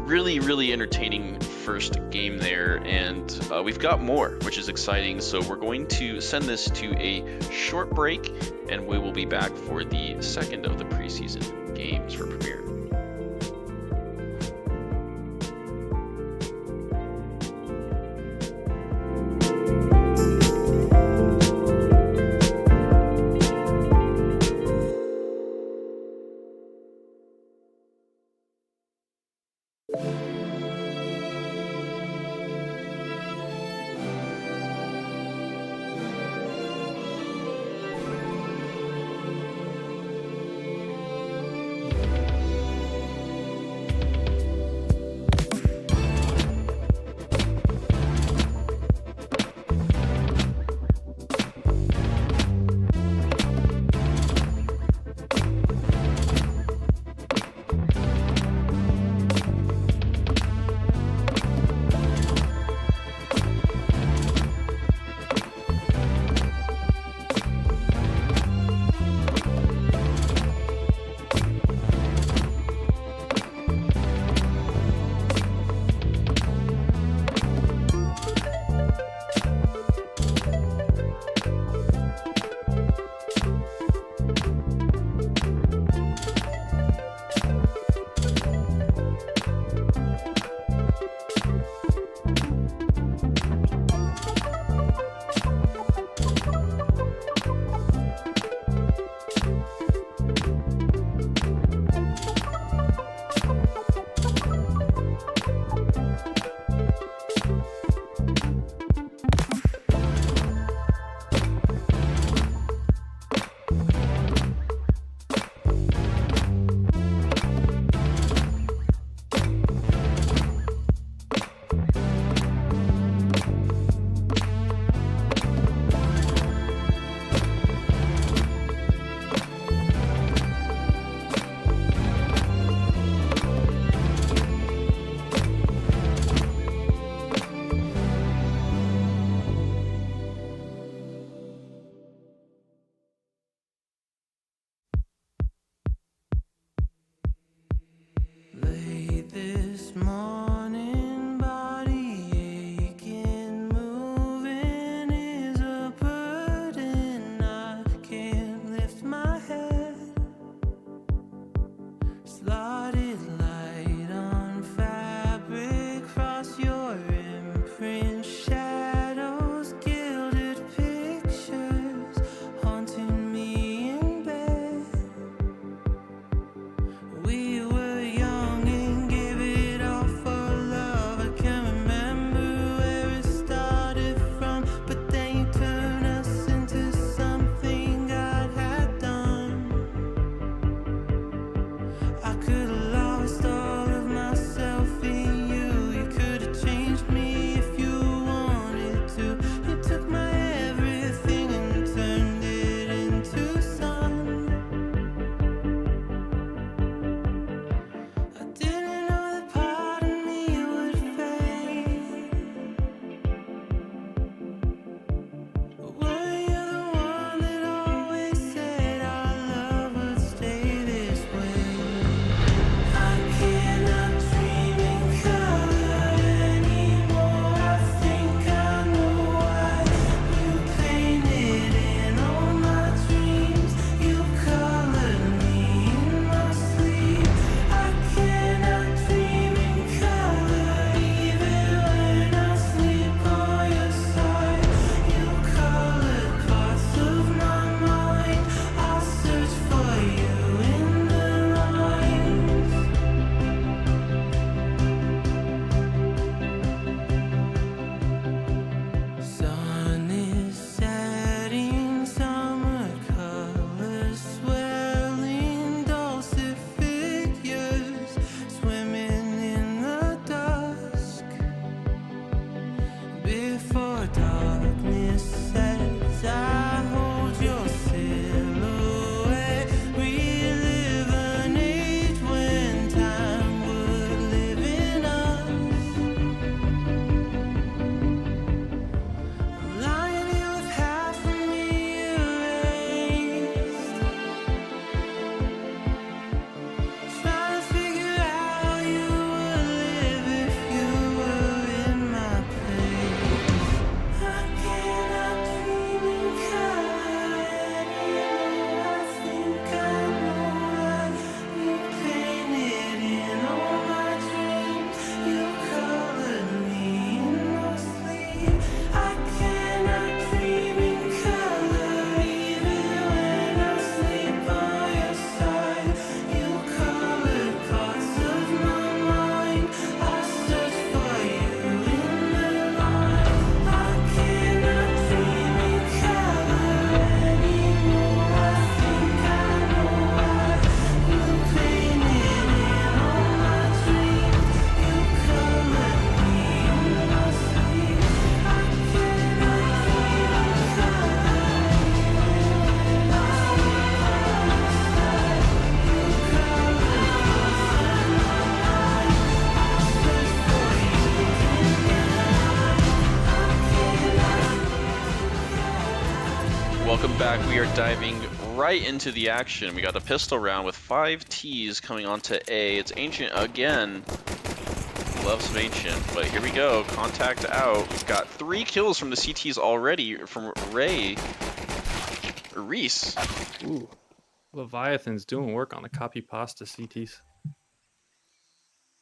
really, really entertaining first game there, and we've got more, which is exciting. So we're going to send this to a short break, and we will be back for the second of the preseason games for Premier. I could have lost all of myself in you. You could have changed me if you wanted to. You took my everything and turned it into sun. I didn't know that part of me would fade. But were you the one that always said our love would stay this way? I cannot dream in color anymore. I think I know why. You painted in all my dreams. You colored me in my sleep. I cannot dream in color even when I sleep on your side. You colored parts of my mind. I'll search for you in the lines. Sun is setting, summer colors swirling, dulcet figures swimming in the dusk. Before darkness sets, I hold your silhouette. Relive an age when time would live in us. I'm lying here with half of me erased, trying to figure out how you would live if you were in my place. I cannot dream in color anymore. I think I know why. You painted in all my dreams. You colored me in my sleep. I cannot dream in color even when I sleep on your side. You colored parts of my mind. I search for you in the lines. I cannot dream in color anymore. I think I know why. You painted in all my dreams. You colored me in my sleep. I cannot dream in color even when I sleep on your side. You colored parts of my mind. I search for you in the Welcome back. We are diving right into the action. We got a pistol round with 5 Ts coming onto A. It's Ancient again. Love some Ancient, but here we go. Contact out. We've got 3 kills from the CTs already from Reese. Ooh. Leviathans doing work on the Copypasta CTs.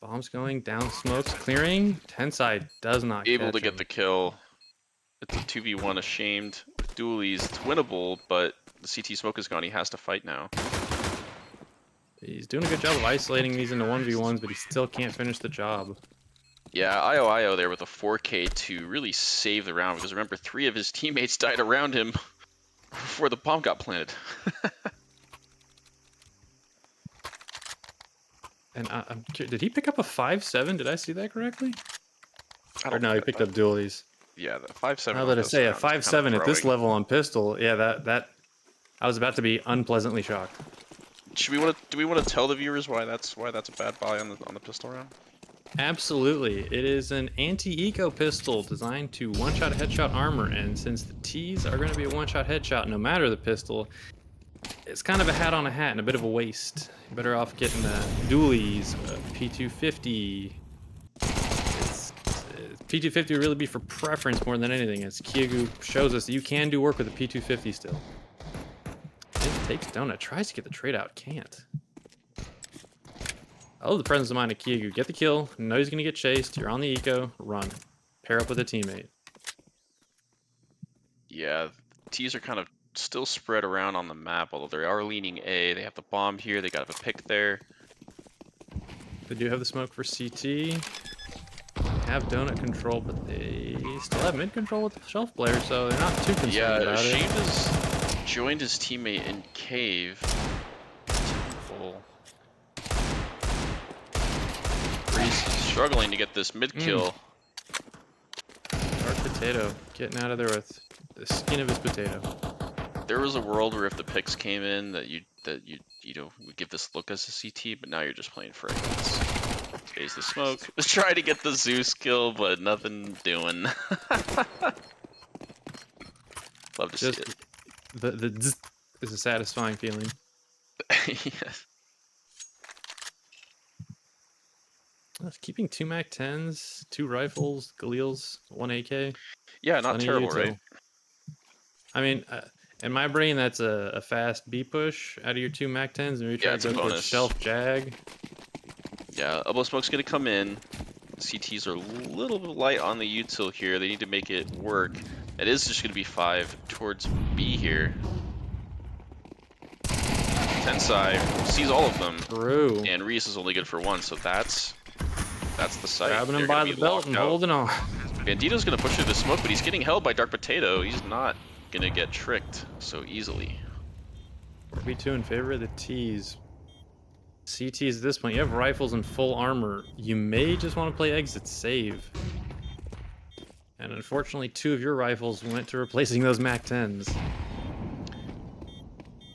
Bombs going, down smokes, clearing. Tenside does not Able catch to get him. the kill. It's a 2v1 ashamed. With dualies, it's winnable, but the CT smoke is gone. He has to fight now. He's doing a good job of isolating these into 1v1s, but he still can't finish the job. Yeah, IO there with a 4K to really save the round, because remember, 3 of his teammates died around him before the bomb got planted. And I'm curious, did he pick up a 5.7? Did I see that correctly? I Or no, he think picked up dualies. Yeah, the 5.7. Now that I say a 5.7 at this level on pistol, yeah, that I was about to be unpleasantly shocked. Do we want to tell the viewers why that's a bad buy on the pistol round? Absolutely. It is an anti-eco pistol designed to one-shot headshot armor, and since the Ts are going to be a one-shot headshot no matter the pistol, it's kind of a hat on a hat and a bit of a waste. You're better off getting dualies, P250. P250 would really be for preference more than anything, as Kyogu shows us that you can do work with a P250 still. It takes Donut, tries to get the trade out, can't. Oh, the presence of mind of Kyogu. Get the kill, know he's gonna get chased, you're on the eco, run. Pair up with a teammate. Yeah, T's are kind of still spread around on the map, although they are leaning A. They have the bomb here, they got a pick there. They do have the smoke for CT. Have donut control, but they still have mid control with the shelf player, so they're not too concerned about Shane it. has joined his teammate in cave. Full. struggling to get this mid kill. Dark Potato getting out of there with the skin of his potato. There was a world where if the picks came in that you would give this look as a CT, but now you're just playing for evidence. Phase the smoke. Try to get the Zeus kill, but nothing doing. Love to Just see it. the zzz is a satisfying feeling. Yes. Keeping 2 MAC-10s, 2 rifles, Galil's, 1 AK. Yeah, not Plenty terrible, util. right? I mean, in my brain, that's a fast B push out of your 2 MAC-10s, and maybe try it's to a go towards bonus. Shelf Jag. Yeah, elbow smoke's gonna come in. CTs are a little bit light on the util here. They need to make it work. It is just gonna be 5 towards B here. Tensai sees all of them, True. and Reese is only good for 1, so that's the site. Grabbing him They're by gonna the be belt locked and out. holding on. Bandito's gonna push through the smoke, but he's getting held by Dark Potato. He's not gonna get tricked so easily. 4v2 in favor of the T's. CTs at this point, you have rifles and full armor. You may just want to play exit save. And unfortunately, 2 of your rifles went to replacing those MAC-10s. I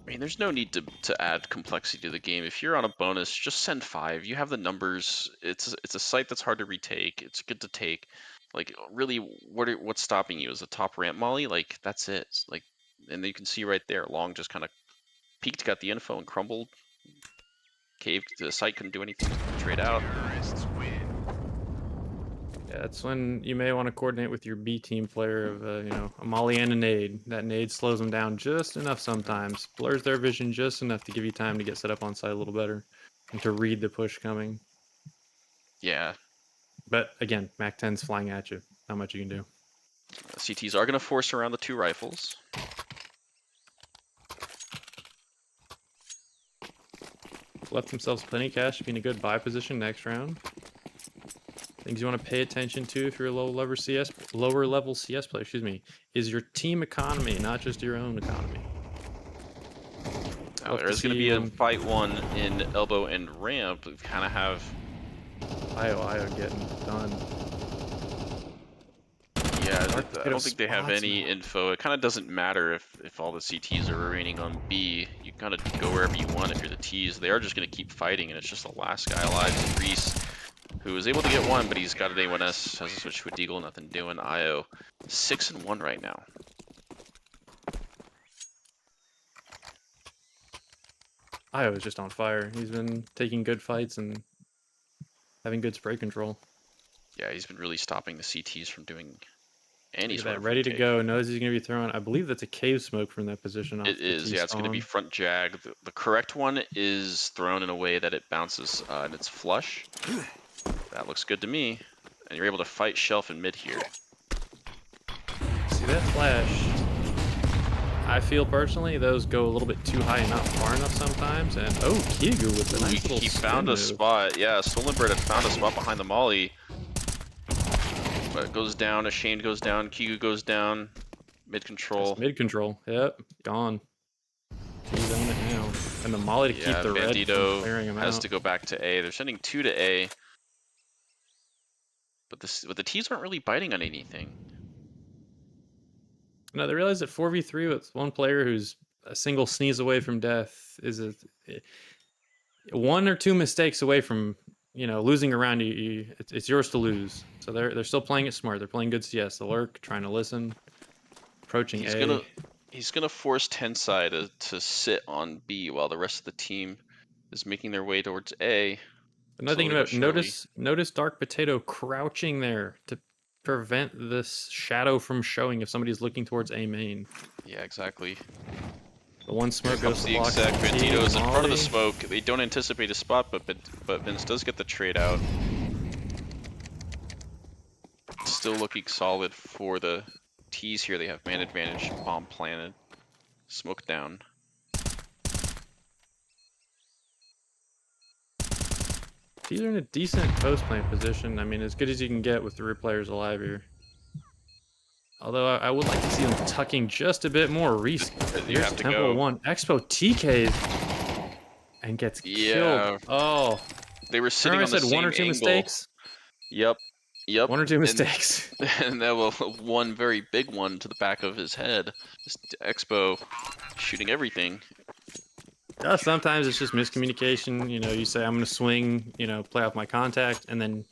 mean, there's no need to add complexity to the game. If you're on a bonus, just send 5. You have the numbers. It's a site that's hard to retake. It's good to take. Like, really, what's stopping you? Is a top ramp molly? Like, that's it. Like, and you can see right there, Long just kind of peeked, got the info, and crumbled. Caved. The site couldn't do anything. Trade out. Yeah, that's when you may want to coordinate with your B team player of, a molly and a nade. That nade slows them down just enough sometimes. Blurs their vision just enough to give you time to get set up on site a little better. And to read the push coming. Yeah. But again, MAC-10's flying at you. Not much you can do. CTs are going to force around the 2 rifles. Left themselves plenty of cash to be in a good buy position next round. Things you want to pay attention to if you're a lower level CS player, is your team economy, not just your own economy. Now, there's going to be a fight 1 in elbow and ramp. We kind of have IO getting done. Yeah, I don't think they have any info. It kind of doesn't matter if all the CTs are remaining on B. You kind of go wherever you want if you're the Ts. They are just going to keep fighting, and it's just the last guy alive, Reese, who was able to get 1, but he's got an A1S, has a switch to a Deagle, nothing doing. IO 6-1 right now. IO is just on fire. He's been taking good fights and having good spray control. Yeah, he's been really stopping the CTs from doing any sort that of ready to retake. go. Knows he's going to be throwing. I believe that's a cave smoke from that position. It is, yeah. It's going to be front jag. The correct one is thrown in a way that it bounces and it's flush. That looks good to me. And you're able to fight shelf in mid here. See that flash? I feel personally those go a little bit too high and not far enough sometimes. And oh, Kigu with a nice little He spin found a move. spot. Yeah, Stolenbird had found a spot behind the molly. But it goes down. Ashamed goes down. Kigu goes down. Mid control. That's mid control. Yep, gone. He's on it now. And the molly to keep the red from clearing him has out. to go back to A. They're sending 2 to A. But the T's aren't really biting on anything. No, they realize that 4v3 with one player who's a single sneeze away from death is 1 or 2 mistakes away from losing a round. It's yours to lose. So they're still playing it smart. They're playing good CS. The lurk, trying to listen, approaching A. He's gonna force Tensai to sit on B while the rest of the team is making their way towards A. Another thing about notice Dark Potato crouching there to prevent this shadow from showing if somebody's looking towards A main. Yeah, exactly. The one smoke goes to the block exact the Bandito's in front of the molly. smoke. They don't anticipate a spot, but Vince does get the trade out. Still looking solid for the T's here. They have man advantage, bomb planted, smoke down. These are in a decent post plant position. I mean, as good as you can get with 3 players alive here. Although I would like to see them tucking just a bit more. Reese, You have to Temple go. 1, Expo TKs and gets killed. Oh, They were sitting on remember I the said same 1 or 2 angle. mistakes. Yep. Yep. One or two mistakes. And that will one very big one to the back of his head. Just Expo shooting everything. Sometimes it's just miscommunication. You know, you say I'm going to swing, you know, play off my contact, and then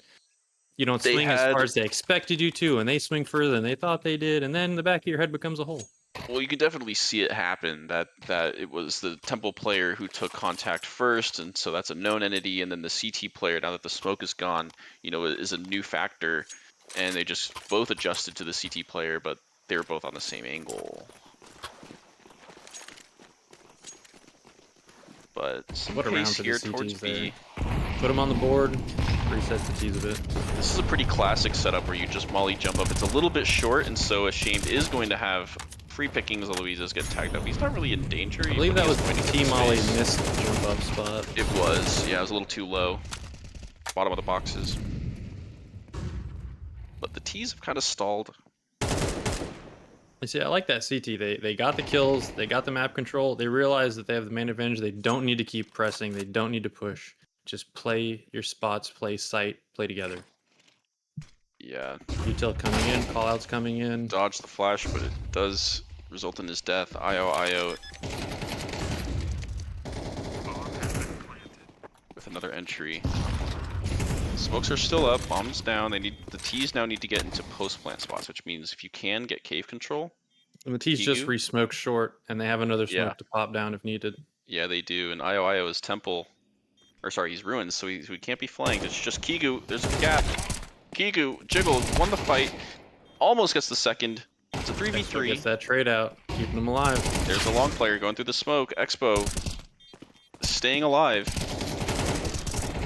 you don't swing as far as they expected you to, and they swing further than they thought they did, and then the back of your head becomes a hole. Well, you can definitely see it happen, that it was the Temple player who took contact first, and so that's a known entity, and then the CT player, now that the smoke is gone, you know, is a new factor, and they just both adjusted to the CT player, but they were both on the same angle. But some What a round pace for the here CTs towards B. Put them on the board, reset the T's a bit. This is a pretty classic setup where you just molly jump up. It's a little bit short, and so Ashamed is going to have free pickings. Aloysius get tagged up. He's not really in danger. I believe that was T Molly space. missed the jump up spot. It was. Yeah, it was a little too low. Bottom of the boxes. But the T's have kind of stalled. You see, I like that CT. They got the kills. They got the map control. They realize that they have the main advantage. They don't need to keep pressing. They don't need to push. Just play your spots, play sight, play together. Yeah. Util coming in, callouts coming in. Dodge the flash, but it does result in his death. IO. With another entry. Smokes are still up, bombs down. The T's now need to get into post plant spots, which means if you can get cave control. And the T's just re-smoked short, and they have another smoke to pop down if needed. Yeah, they do. And IO is Temple. Or sorry, he's ruined, so he can't be flanked. It's just Kigu. There's a gap. Kigu, Jiggle, won the fight. Almost gets the second. It's a 3v3. Gets that trade out, keeping them alive. There's a long player going through the smoke. Expo staying alive.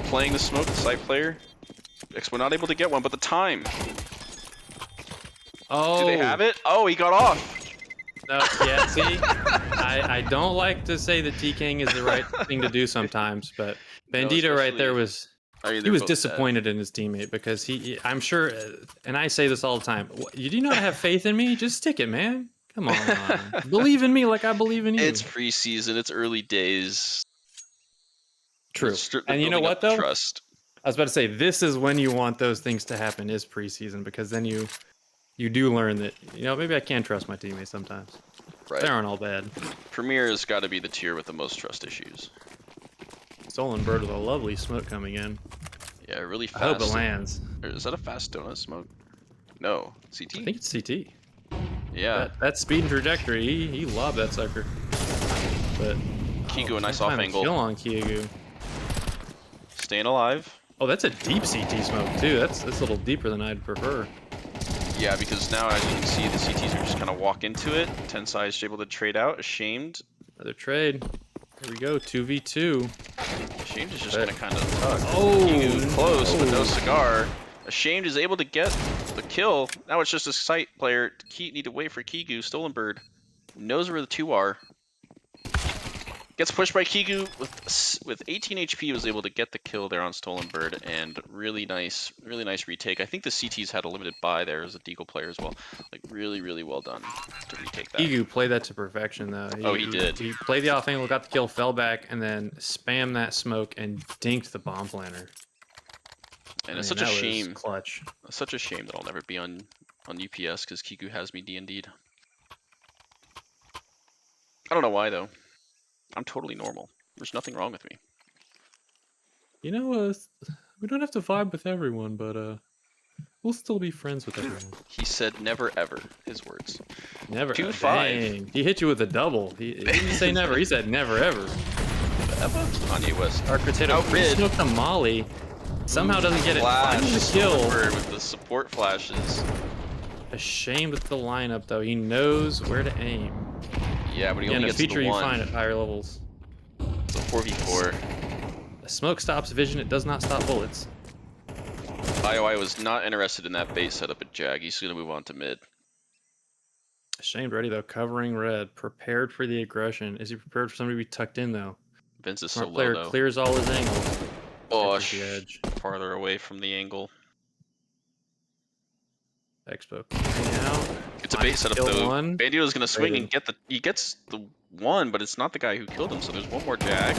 Playing the smoke, the side player. Expo not able to get one, but the time. Oh. Do they have it? Oh, he got off. No, yeah, see, I don't like to say that T-King is the right thing to do sometimes, but Bandito right there was, he was disappointed in his teammate because I'm sure, and I say this all the time, you do not have faith in me? Just stick it, man. Come on. Believe in me like I believe in you. It's preseason, it's early days. True. And you know what, though? Trust. I was about to say, this is when you want those things to happen, is preseason, because then you do learn that, you know, maybe I can trust my teammates sometimes. Right. They aren't all bad. Premier has got to be the tier with the most trust issues. Stolen Bird with a lovely smoke coming in. Yeah, really fast. I hope it lands. Is that a fast donut smoke? No. CT? I think it's CT. Yeah. That speed and trajectory, he lobbed that sucker. But Kigu, a nice off angle. Kill on Kigu. Staying alive. Oh, that's a deep CT smoke too. That's a little deeper than I'd prefer. Yeah, because now, as you can see, the CTs are just kind of walk into it. Tensai is able to trade out. Ashamed. Another trade. Here we go, 2v2. Ashamed is just going to kind of tug. Oh, Kigu close, but no cigar. Ashamed is able to get the kill. Now it's just a sight player. Need to wait for Kigu. Stolen Bird knows where the two are. Gets pushed by Kigu with 18 HP, was able to get the kill there on Stolen Bird, and really nice retake. I think the CTs had a limited buy there as a Deagle player as well. Like really well done to retake that. Kigu played that to perfection though. He did. He played the off angle, got the kill, fell back, and then spammed that smoke and dinked the bomb planter. And it's such a shame. Clutch. It's such a shame that I'll never be on UPS because Kigu has me D&D'd. I don't know why though. I'm totally normal. There's nothing wrong with me. You know, we don't have to vibe with everyone, but we'll still be friends with everyone. He said never ever, his words. Never. 2-5. Dang. He hit you with a double. He didn't say never. He said never ever. Ever? On US. Our potato smoked the molly. Somehow doesn't get it. Finds the kill. With the support flashes. Ashamed with the lineup though. He knows where to aim. Yeah, but he only gets the one. A feature you find at higher levels. It's a 4v4. The smoke stops vision. It does not stop bullets. IOI was not interested in that bait setup at Jag. He's going to move on to mid. Ashamed ready though. Covering red. Prepared for the aggression. Is he prepared for somebody to be tucked in though? Vince is Smart so player low though. Clears all his angles. Oh, edge. Farther away from the angle. Expo out. It's a bait setup though. Bandito is going to swing and he gets the one, but it's not the guy who killed him, so there's one more Jag.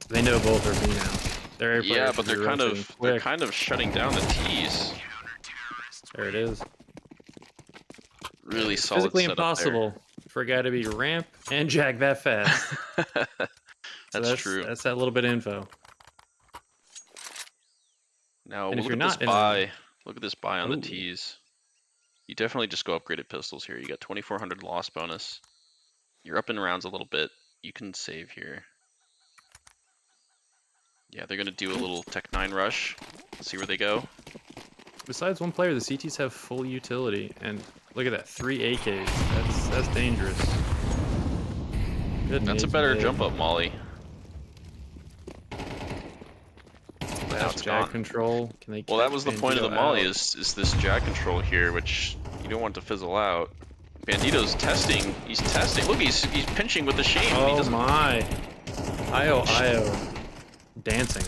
They know both are B now. Their air Yeah, players but should be rotating they're quick. kind of shutting down the T's. There it is. Really It's solid physically setup impossible for a guy to be ramp and jag that fast. there. So That's true. That's that little bit of info. Now And if look you're at this not in buy. Look at this buy on the Ooh. T's. You definitely just go upgraded pistols here. You got 2400 loss bonus. You're up in rounds a little bit. You can save here. Yeah, they're gonna do a little Tech 9 rush. See where they go. Besides one player, the CTs have full utility, and look at that, 3 AKs. That's dangerous. Good That's a nades better made. jump up, Molly. But now Fast it's jag gone. control. Can they Well, that catch was the point of the Bandito Molly out? is this jag control here, which you don't want to fizzle out. Bandito's testing. He's testing. Look, he's pinching with the shame. He Oh doesn't. my! Io, dancing,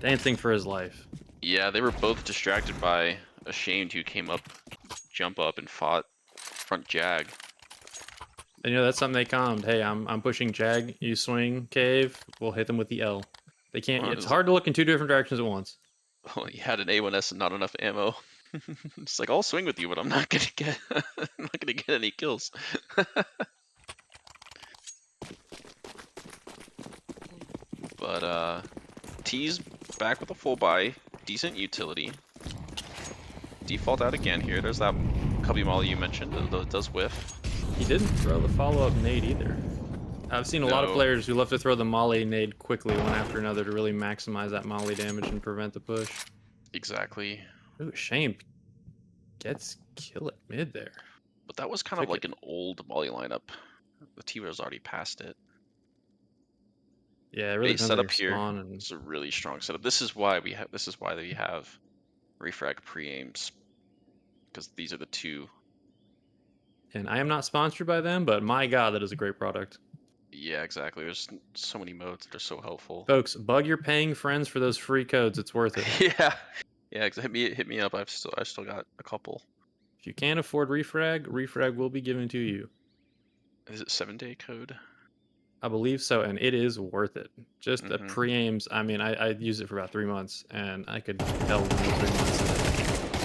dancing for his life. Yeah, they were both distracted by Ashamed, who came up, jump up, and fought front jag. And that's something they calmed. Hey, I'm pushing jag. You swing cave. We'll hit them with the L. They can't. Well, It's hard to look in 2 different directions at once. Well, he had an A1S and not enough ammo. It's like, I'll swing with you, but I'm not gonna get, I'm not gonna get any kills. But T's back with a full buy, decent utility. Default out again here. There's that cubby molly you mentioned. It does whiff. He didn't throw the follow-up nade either. I've seen a lot of No. players who love to throw the molly nade quickly, one after another, to really maximize that molly damage and prevent the push. Exactly. Ooh, shame. Gets kill at mid there. But that was kind of Took like it. an old molly lineup. The T was already past it. Yeah, it really Base depends on your setup here. spawn and It's a really strong setup. This is why we have. This is why we have refrag pre-aims, because these are the two. and I am not sponsored by them, but my god, that is a great product. Yeah, exactly. There's so many modes that are so helpful. Folks, bug your paying friends for those free codes. It's worth it. Yeah, yeah. Hit me up. I've still got a couple. If you can't afford refrag will be given to you. Is it 7-day code? I believe so, and it is worth it. Just the Mhm. pre-aims, I mean, I used it for about 3 months, and I could tell within 3 months.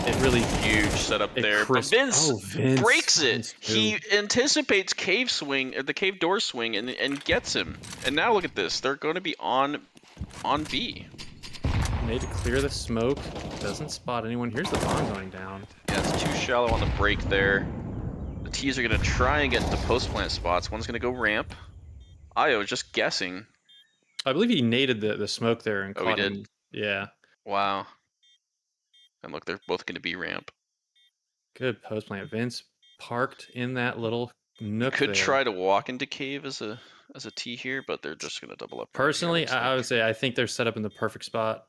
It really Huge setup it there. But crisp- Vince, oh, Vince breaks it. Vince too. He anticipates cave swing, or the cave door swing, and gets him. And now look at this. They're going to be on B. Need to clear the smoke. Doesn't spot anyone. Here's the bomb going down. Yeah, it's too shallow on the break there. The T's are going to try and get into post plant spots. One's going to go ramp. Io just guessing. I believe he naded the smoke there and Oh, he caught did? him. Yeah. Wow. And look, they're both going to be ramp. Good post plant. Vince parked in that little nook Could there. try to walk into cave as a T here, but they're just going to double up. right here, Personally, looks I like. would say I think they're set up in the perfect spot.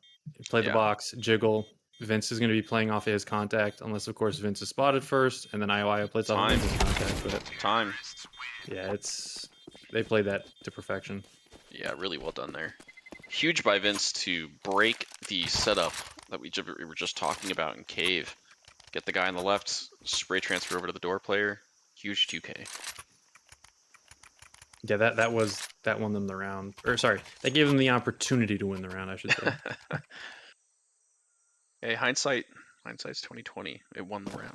Play the Yeah. box, jiggle. Vince is going to be playing off of his contact, unless of course Vince is spotted first, and then IOIO plays off of Time. Vince's contact. But Time. yeah, they played that to perfection. Yeah, really well done there. Huge by Vince to break the setup that we were just talking about in cave. Get the guy on the left, spray transfer over to the door player. Huge 2K. Yeah, that won them the round. Or sorry, that gave them the opportunity to win the round, I should say. Hey, hindsight's 2020. It won the round.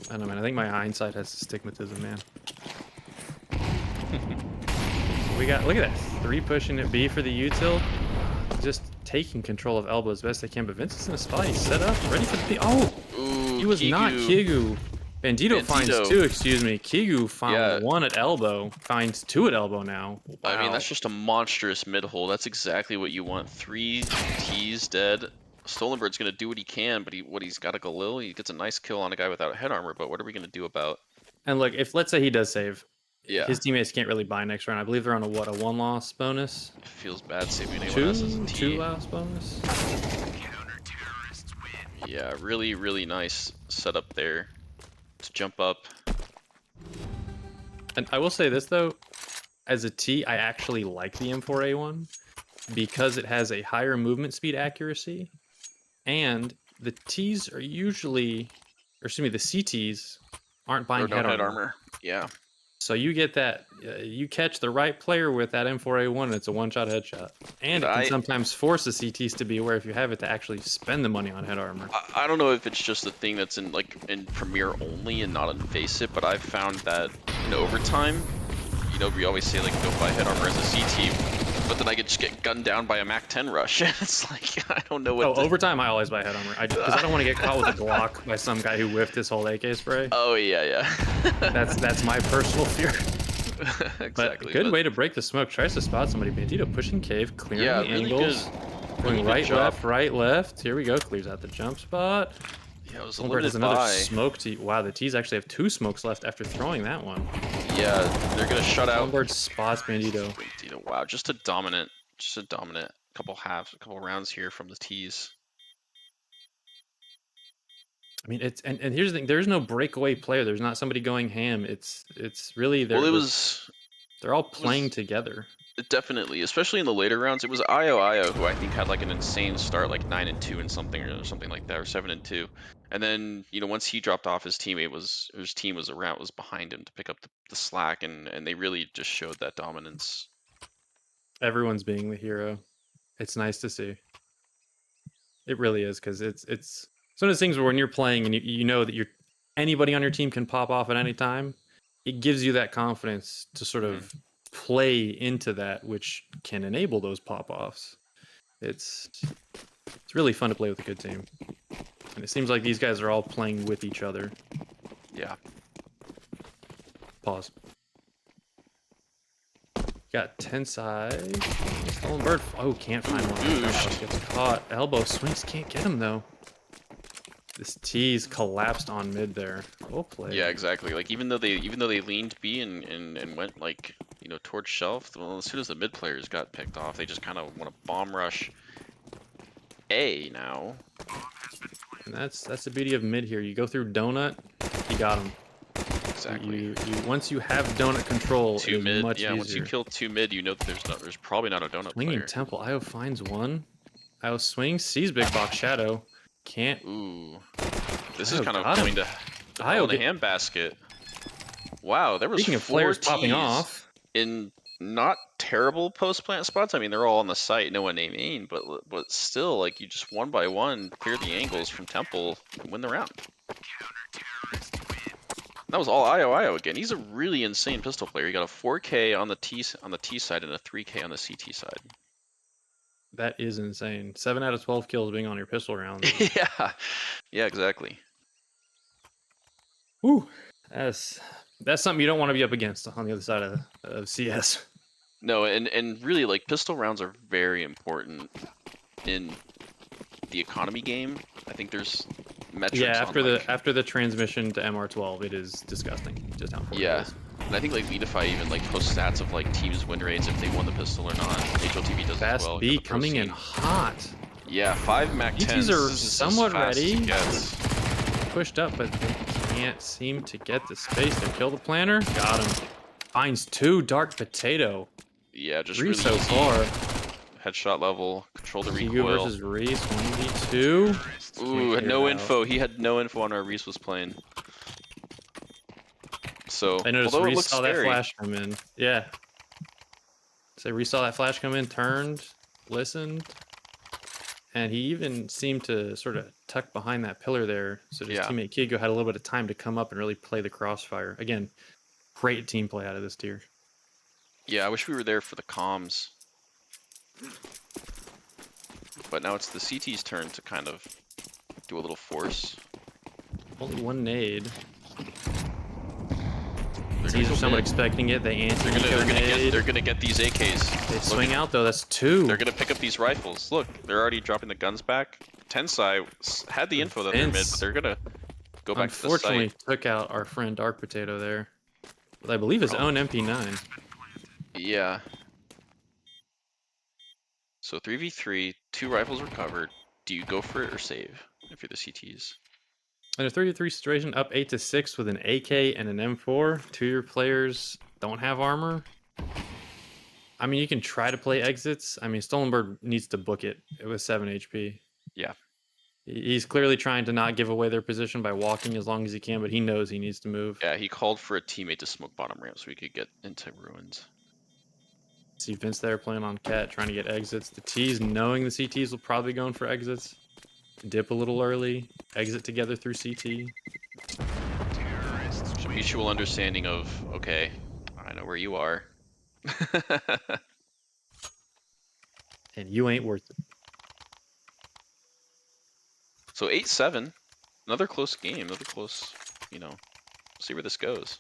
I don't know, man. I think my hindsight has astigmatism, man. Look at that. 3 pushing at B for the util. Just taking control of elbow as best they can. But Vince is in a spot. He's set up, ready for the P. Oh! Ooh, He was not Kigu. Bandito finds 2, excuse me. Kigu found 1 at elbow. Finds 2 at elbow now. Wow. I mean, that's just a monstrous mid hole. That's exactly what you want. 3 T's dead. Stolenbird's going to do what he can, but he's got a Galil. He gets a nice kill on a guy without head armor, but what are we going to do about... And look, if let's say he does save, Yeah. his teammates can't really buy next round. I believe they're on a 1 loss bonus? It feels bad saving anyone else's T. 2 loss bonus? Yeah, really, really nice setup there to jump up. And I will say this though, as a T, I actually like the M4A1 because it has a higher movement speed accuracy, and the T's are usually, or excuse me, the CTs aren't buying Or no head head armor. armor. Yeah. So you get that, you catch the right player with that M4A1, and it's a one-shot headshot. And it can sometimes force the CTs to be aware if you have it to actually spend the money on head armor. I don't know if it's just a thing that's in Premiere only and not in Faceit, but I've found that in overtime, you know, we always say like go buy head armor as a CT, but then I could just get gunned down by a MAC-10 rush. It's like I don't know what. Overtime, I always buy head armor. Because I don't want to get caught with a Glock by some guy who whiffed his whole AK spray. Oh yeah. That's my personal fear. Exactly. But good way to break the smoke. Tries to spot somebody. Bandito pushing cave, clearing the really angles. good. Going Really good job. right, left. Here we go. Clears out the jump spot. Yeah, it was a Stolenberg has limited another buy. smoke tee. Wow, the T's actually have 2 smokes left after throwing that one. Yeah, they're gonna shut out. Stolenberg spots Bandito. Bandito. Wow, just a dominant couple rounds here from the T's. I mean, it's and here's the thing. There's no breakaway player. There's not somebody going ham. It's really they're all playing together. Definitely, especially in the later rounds. It was Io who I think had like an insane start, like 9-2 and something or something like that, or 7-2. And then, you know, once he dropped off, his team was behind him to pick up the slack, and they really just showed that dominance. Everyone's being the hero. It's nice to see. It really is, because it's one of those things where when you're playing and you know that anybody on your team can pop off at any time, it gives you that confidence to sort of play into that, which can enable those pop-offs. It's really fun to play with a good team. And it seems like these guys are all playing with each other. Yeah. Pause. Got 10 side. Stolen bird. Oh, can't find one. Gets caught. Elbow swings. Can't get him, though. This T's collapsed on mid there. Well played. Yeah, exactly. Like even though they leaned B and went like, you know, towards shelf, well, as soon as the mid players got picked off, they just kind of want to bomb rush A now. And that's the beauty of mid here. You go through donut, you got him. Exactly. You once you have donut control, Two mid, much easier. Once you kill 2 mid, you know that there's probably not a donut Swinging player. temple. Io finds one. Io swings, sees big box shadow. Can't. Ooh. This is Io kind of got him. going to Io in the handbasket. Wow, there was Speaking of 4 players Ts popping off. in not terrible post plant spots. I mean, they're all on the site, no one named main, but still, like, you just one by one clear the angles from temple and win the round. That was all Io again. He's a really insane pistol player. He got a 4K on the T side and a 3K on the CT side. That is insane. 7 out of 12 kills being on your pistol rounds. Yeah, exactly. Woo. That's something you don't want to be up against on the other side of CS. No, and really, like, pistol rounds are very important in the economy game. I think there's metrics. Yeah, on, after the transmission to MR12, it is disgusting just how important it is. And I think like Leviathans even like posts stats of like teams' win rates if they won the pistol or not. HLTV does Fast as well. B coming in hot. Yeah, 5 MAC-10s. ETs are somewhat ready. Yes. Pushed up, but they can't seem to get the space to kill the planner. Got him. Finds 2 dark potato. Yeah, just 3 really so easy. far. Headshot level, control the Kigu recoil. versus Reese, 1v2. Ooh, had no info. He had no info on where Reese was playing. So, I noticed although it Reese looks saw that scary, flash come in. Yeah. So Reese saw that flash come in, turned, listened, and he even seemed to sort of tuck behind that pillar there. So his teammate Kigo had a little bit of time to come up and really play the crossfire. Again, great team play out of this tier. Yeah, I wish we were there for the comms. But now it's the CT's turn to kind of do a little force. Only 1 nade. Teams are somewhat expecting it. They answer. They're gonna get these AKs. They swing out though. That's 2. They're gonna pick up these rifles. Look, they're already dropping the guns back. Tensai had the info that they're mid, but they're gonna go back to the site. Unfortunately, took out our friend Dark Potato there. With I believe his own MP9. Yeah. So 3v3, 2 rifles recovered. Do you go for it or save if you're the CTs? In a 3v3 situation, up 8-6 with an AK and an M4. 2 of your players don't have armor. I mean, you can try to play exits. I mean, Stolenberg needs to book it with 7 HP. Yeah. He's clearly trying to not give away their position by walking as long as he can, but he knows he needs to move. Yeah, he called for a teammate to smoke bottom ramp so we could get into ruins. See Vince there playing on Cat, trying to get exits. The T's knowing the CTs will probably be going for exits. Dip a little early, exit together through CT. Mutual understanding of, okay, I know where you are. And you ain't worth it. So 8-7, another close game, another close, see where this goes.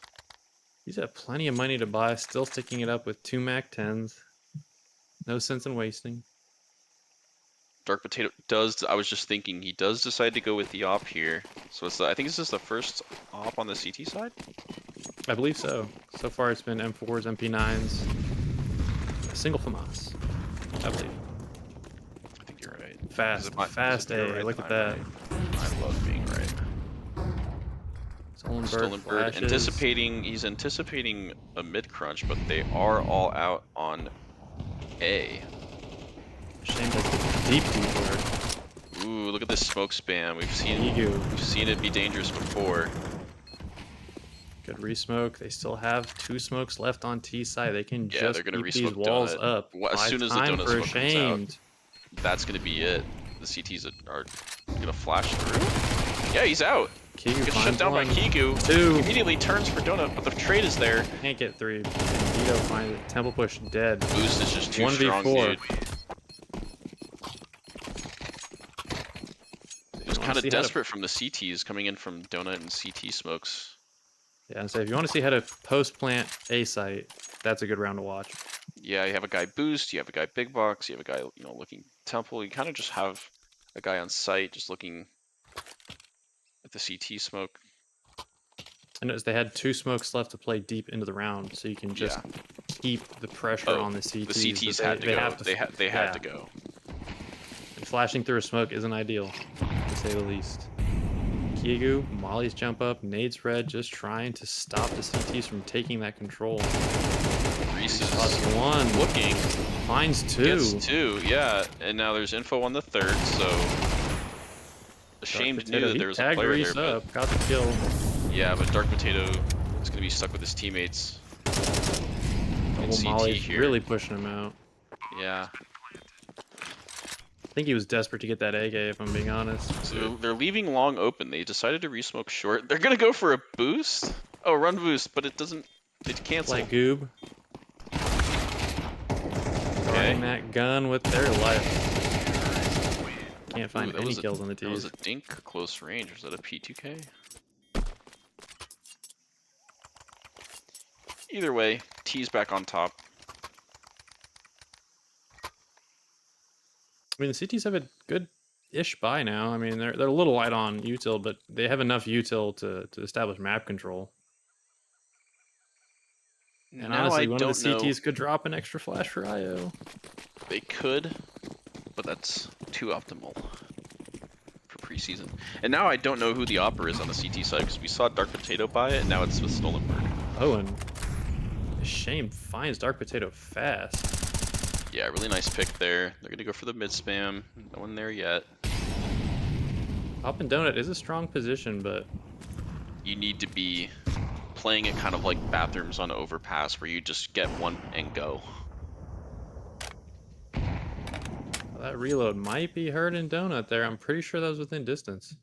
He's got plenty of money to buy, still sticking it up with 2 Mac 10s. No sense in wasting. Dark Potato does, I was just thinking, he does decide to go with the op here. So I think this is the first op on the CT side? I believe so. So far it's been M4s, MP9s, a single FAMAS, I believe. I think you're right. Fast A, Right, look at that. Right. I love being right. Stolen bird anticipating, he's anticipating a mid crunch, but they are all out on A. Shame that's the deep word. Ooh, look at this smoke spam. We've seen it be dangerous before. Good re-smoke. They still have 2 smokes left on T side. They can Yeah, just they're gonna keep these re-smoke walls donut. up. As soon as the Time donut for smoke comes out, Ashamed. that's gonna be it. The CTs are gonna flash through. Yeah, he's out. Kigu Gets shut finds down by 1. Kigu. 2. Immediately turns for donut, but the trade is there. Can't get 3. Vito finds it. Temple push dead. Boost is just too strong, 1v4. dude. It was kind of desperate from the CTs coming in from donut and CT smokes. Yeah, and so if you want to see how to post-plant A site, that's a good round to watch. Yeah, you have a guy boost, you have a guy big box, you have a guy, looking temple. You kind of just have a guy on site just looking at the CT smoke. I noticed they had 2 smokes left to play deep into the round, so you can just keep the pressure on the CTs. The CTs had to go. They had to go. And flashing through a smoke isn't ideal, to say the least. Kigu, Molly's jump up, nades red, just trying to stop the CTs from taking that control. Reese is +1. looking. Finds 2. Gets 2, yeah. And now there's info on the 3rd, so Ashamed knew that there was a player Reese there, up, got the kill. yeah, but Dark Potato is gonna be stuck with his teammates. And CT Molly's here. really pushing him out. Yeah. I think he was desperate to get that AK, if I'm being honest. So they're leaving long open. They decided to re-smoke short. They're gonna go for a boost? Oh, run boost, but it doesn't. It cancels. Like Goob. Guarding that gun with their life. Can't find any kills on the That was T's. a dink close range. Was that a P2K? Either way, T's back on top. I mean, the CTs have a good-ish buy now. I mean, they're a little light on util, but they have enough util to establish map control. And Now honestly, I one don't of the know. CTs could drop an extra flash for IO. They could, but that's too optimal for preseason. And now I don't know who the opera is on the CT side because we saw Dark Potato buy it, and now it's with Stolen Bird. Oh, and Shame finds Dark Potato fast. Yeah, really nice pick there. They're gonna go for the mid spam. No one there yet. Up and Donut is a strong position, but You need to be playing it kind of like bathrooms on overpass where you just get one and go. that reload might be hurting Donut there. I'm pretty sure that was within distance.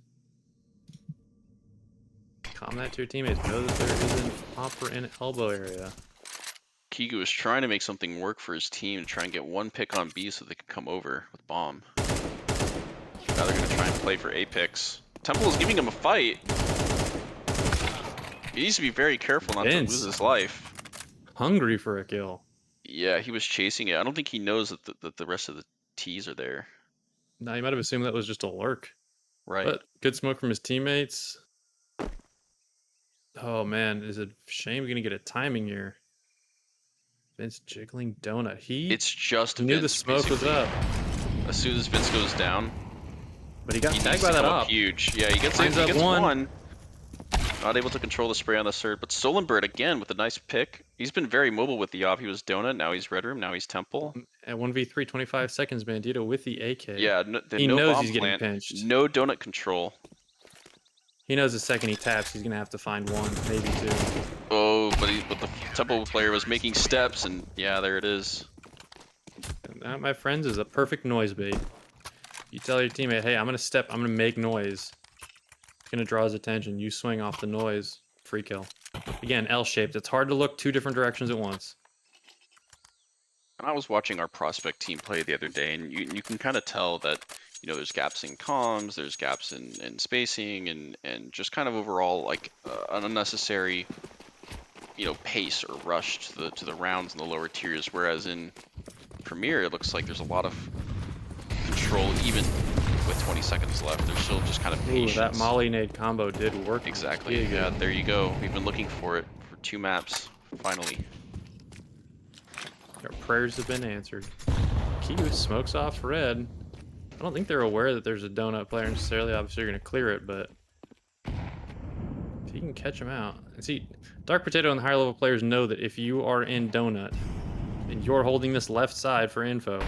Calm that to your teammates. Know that there is an opera in elbow area. Kigu is trying to make something work for his team and try and get one pick on B so they can come over with bomb. Now they're going to try and play for Apex. Temple is giving him a fight. He needs to be very careful not to lose his life. Hungry for a kill. Yeah, he was chasing it. I don't think he knows that the rest of the T's are there. No, you might have assumed that was just a lurk. Right. But good smoke from his teammates. Oh man, is it Shame gonna get a timing here? Vince jiggling Donut. It's just knew Vince, the smoke was basically. up. As soon as Vince goes down, But he got he tagged needs by to that come up op. huge. Yeah, he gets Lines up one. one. Not able to control the spray on the Surd, but Stolenbird again with a nice pick. He's been very mobile with the op. He was Donut, now he's Red Room, now he's Temple. At 1v3, 25 seconds, Bandito with the AK. Yeah, He no knows bomb he's getting plant, pinched. no Donut control. He knows the second he taps, he's going to have to find one, maybe two. Oh, but the Temple player was making steps, and yeah, there it is. And that, my friends, is a perfect noise bait. You tell your teammate, hey, I'm going to step, I'm going to make noise. It's going to draw his attention. You swing off the noise. Free kill. Again, L-shaped. It's hard to look two different directions at once. And I was watching our prospect team play the other day, and you can kind of tell that, you know, there's gaps in comms, there's gaps in spacing, and just kind of overall, like, an unnecessary, you know, pace or rush to the rounds in the lower tiers, whereas in Premier, it looks like there's a lot of control, even with 20 seconds left. There's still just kind of patience. Ooh, that Molly nade combo did work. Exactly. Yeah, there you go. We've been looking for it for 2 maps, finally. Our prayers have been answered. Kiyu smokes off red. I don't think they're aware that there's a donut player necessarily. Obviously, you're going to clear it, but if you can catch him out. And see, Dark Potato and the higher level players know that if you are in donut and you're holding this left side for info,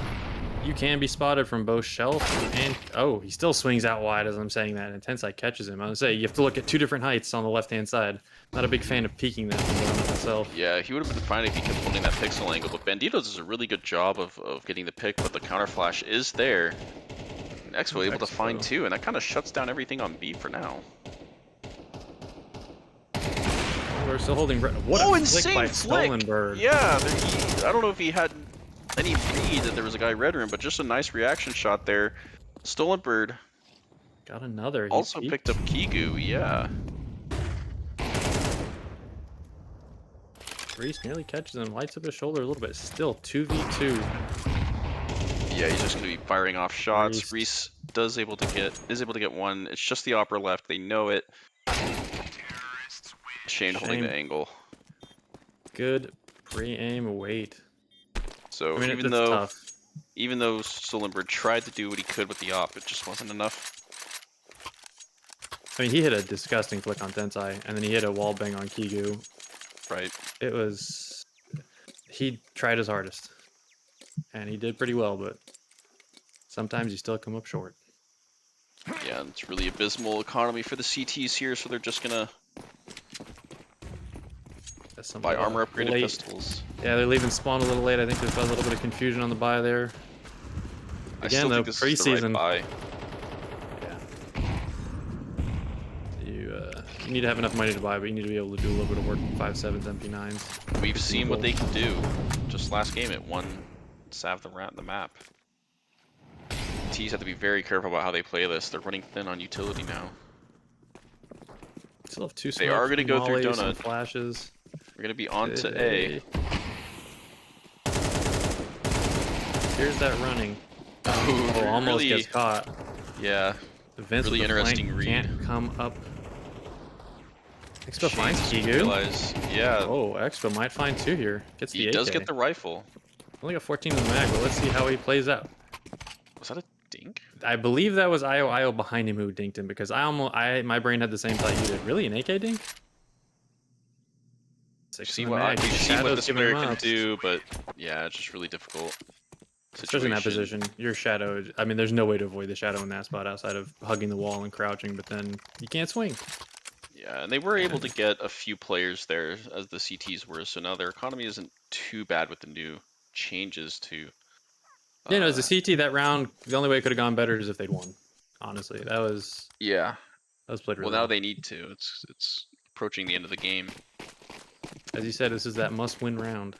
you can be spotted from both shelf and... Oh, he still swings out wide as I'm saying that. And Tensai catches him. I would say you have to look at 2 different heights on the left-hand side. Not a big fan of peeking that from donut myself. Yeah, he would have been fine if he kept holding that pixel angle, but Banditos does a really good job of getting the pick, but the counter flash is there. And Expo able to find 2, and that kind of shuts down everything on B for now. We're still holding red. What a flick by Stolenbird. Yeah, I don't know if he had any read that there was a guy Red Room, but just a nice reaction shot there. Stolenbird Got another. He also peeked. picked up Kigu, yeah. Reese nearly catches him, lights up his shoulder a little bit. Still 2v2. Yeah, he's just gonna be firing off shots. Reese Reese is able to get one. It's just the opera left. They know it. Shane holding the angle. Good pre-aim wait. So I mean, even though Stolenbird tried to do what he could with the op, it just wasn't enough. I mean, he hit a disgusting flick on Tensai, and then he hit a wall bang on Kigu. Right. It was... He tried his hardest. And he did pretty well, but sometimes you still come up short. Yeah, and it's really abysmal economy for the CTs here, so they're just gonna buy armor upgraded pistols. Yeah, they're leaving spawn a little late. I think there's a little bit of confusion on the buy there. Again, though, preseason. Right buy. Yeah. You need to have enough money to buy, but you need to be able to do a little bit of work with 5.7s, MP9s. We've seen what they can do. Just last game, it won SAV the map. T's have to be very careful about how they play this. They're running thin on utility now. Still have 2 smokes. They are going to go through Molly, donut. Flashes. We're going to be on to A. Here's that running. Oh, almost really, gets caught. Yeah. Vince Really with the interesting flank read. Can't come up. Expo finds Shane's Kigu. Yeah. Oh, Expo might find 2 here. Gets the He AK. does get the rifle. Only got 14 in the mag, but let's see how he plays out. Was that a dink? I believe that was IO behind him who dinked him, because my brain had the same thought you did. Really, an AK dink? We've seen what this player can do, but yeah, it's just really difficult. Especially in that position, your shadow. I mean, there's no way to avoid the shadow in that spot outside of hugging the wall and crouching, but then you can't swing. Yeah, and they were able to get a few players there as the CTs were, so now their economy isn't too bad with the new changes to... Yeah, no, as a CT, that round, the only way it could have gone better is if they'd won. Honestly, that was... Yeah. That was played really well. Now they need to. It's approaching the end of the game. As you said, this is that must-win round.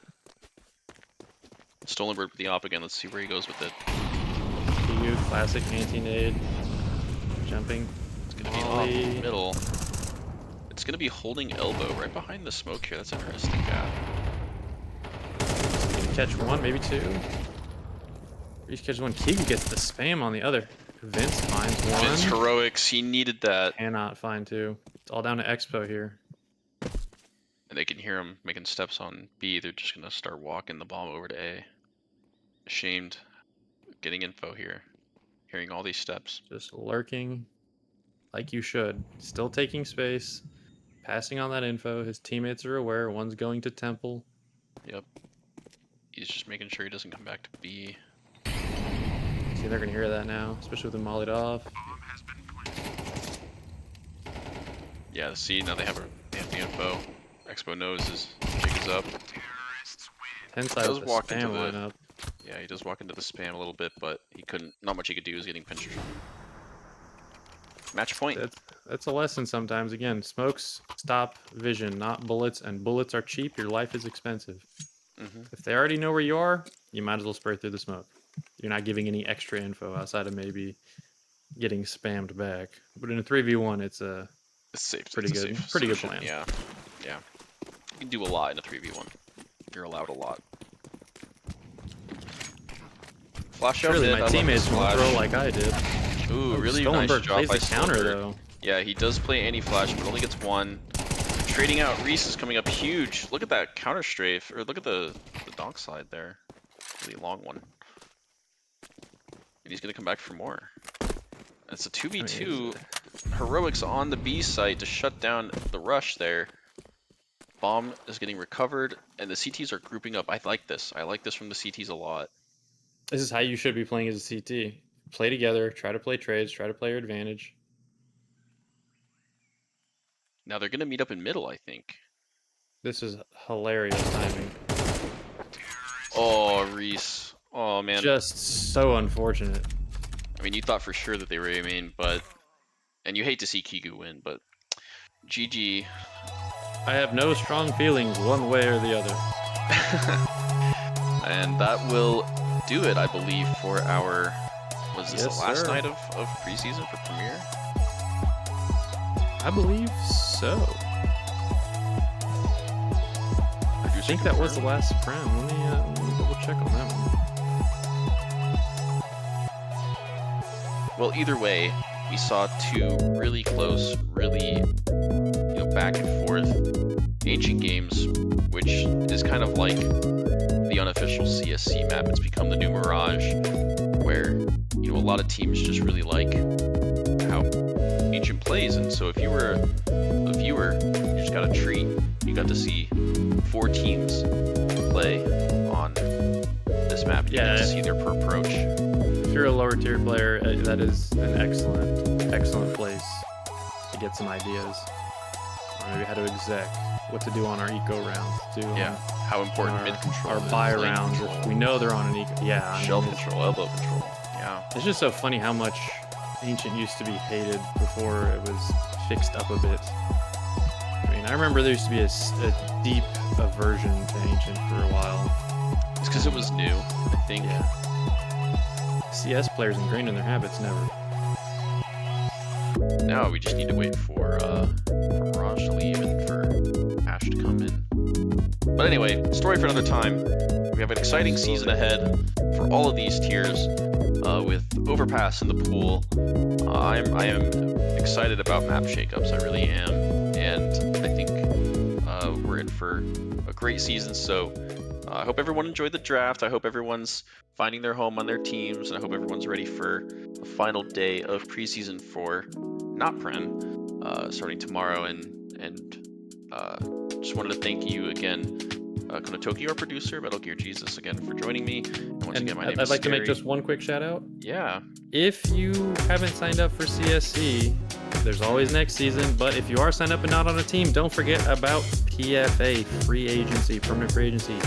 Stolenbird with the op again. Let's see where he goes with it. PU, classic anti-nade. Jumping. It's going to be off the middle. It's going to be holding elbow right behind the smoke here. That's interesting, yeah. Catch 1, maybe 2. Reach catches 1. Kigu gets the spam on the other. Vince finds 1. Vince heroics. He needed that. Cannot find 2. It's all down to Expo here. And they can hear him making steps on B. They're just going to start walking the bomb over to A. Ashamed. Getting info here. Hearing all these steps. Just lurking like you should. Still taking space. passing on that info. His teammates are aware. One's going to Temple. Yep. He's just making sure he doesn't come back to B. See, they're gonna hear that now, especially with him mollied off. Yeah, see, now they have the info. Expo knows his jig is up. 10 side does with the walk into spam the- lineup. Yeah, he does walk into the spam a little bit, but he couldn't. Not much he could do is getting pinched. Match point. That's a lesson sometimes. Again, smokes stop vision, not bullets, and bullets are cheap. Your life is expensive. If they already know where you are, you might as well spray through the smoke. You're not giving any extra info outside of maybe getting spammed back. But in a 3v1, it's a It's safe. pretty it's a good- safe pretty good solution. plan. Yeah. You can do a lot in a 3v1. You're allowed a lot. Flash out surely mid. I my love teammates this won't flash. throw like I did. Ooh, really nice Stolenberg drop plays by the counter Stolenberg. though. Yeah, he does play anti-flash, but only gets one. Trading out, Reese is coming up huge. Look at that counter strafe, or look at the donk slide there. Really long one. And he's gonna come back for more. It's a 2v2. Heroics on the B site to shut down the rush there. Bomb is getting recovered, and the CTs are grouping up. I like this. I like this from the CTs a lot. This is how you should be playing as a CT. Play together, try to play trades, try to play your advantage. Now they're gonna meet up in middle, I think. This is hilarious timing. Oh, Reese. Oh, man. Just so unfortunate. I mean, you thought for sure that they were aiming, but... And you hate to see Kigu win, but... GG. I have no strong feelings one way or the other. And that will do it, I believe, for our... Was this Yes, the last sir. night of preseason for Premier? I believe so. I think that was the last prem. Let me double check on that one. Well, either way, we saw two really close, really, back and forth ancient games, which is kind of like the unofficial CSC map. It's become the new Mirage, where, a lot of teams just really like how Ancient plays. And so if you were a viewer, you just got a treat. You got to see 4 teams play on this map. You get to see their approach. If you're a lower tier player, that is an excellent place to get some ideas on maybe how to exec, what to do on our eco rounds too. How important mid control our is, buy lane rounds. control, If we know they're on an eco, shelf control, elbow control. It's just so funny how much Ancient used to be hated before it was fixed up a bit. I mean, I remember there used to be a deep aversion to Ancient for a while. It's because it was new, I think. CS players ingrained in their habits never. Now we just need to wait for Mirage to leave and for Ash to come in. But anyway, story for another time. We have an exciting season ahead for all of these tiers with Overpass in the pool. I am excited about map shakeups, I really am. And I think we're in for a great season. So I hope everyone enjoyed the draft. I hope everyone's finding their home on their teams. And I hope everyone's ready for the final day of preseason for Not Pren, starting tomorrow. And just wanted to thank you again, Konotoki, our producer, Metal Gear Jesus, again for joining me. And once again, my name is I'd like to make Scary. just one quick shout out. Yeah. If you haven't signed up for CSC, there's always next season. But if you are signed up and not on a team, don't forget about PFA, free agency, permanent free agency.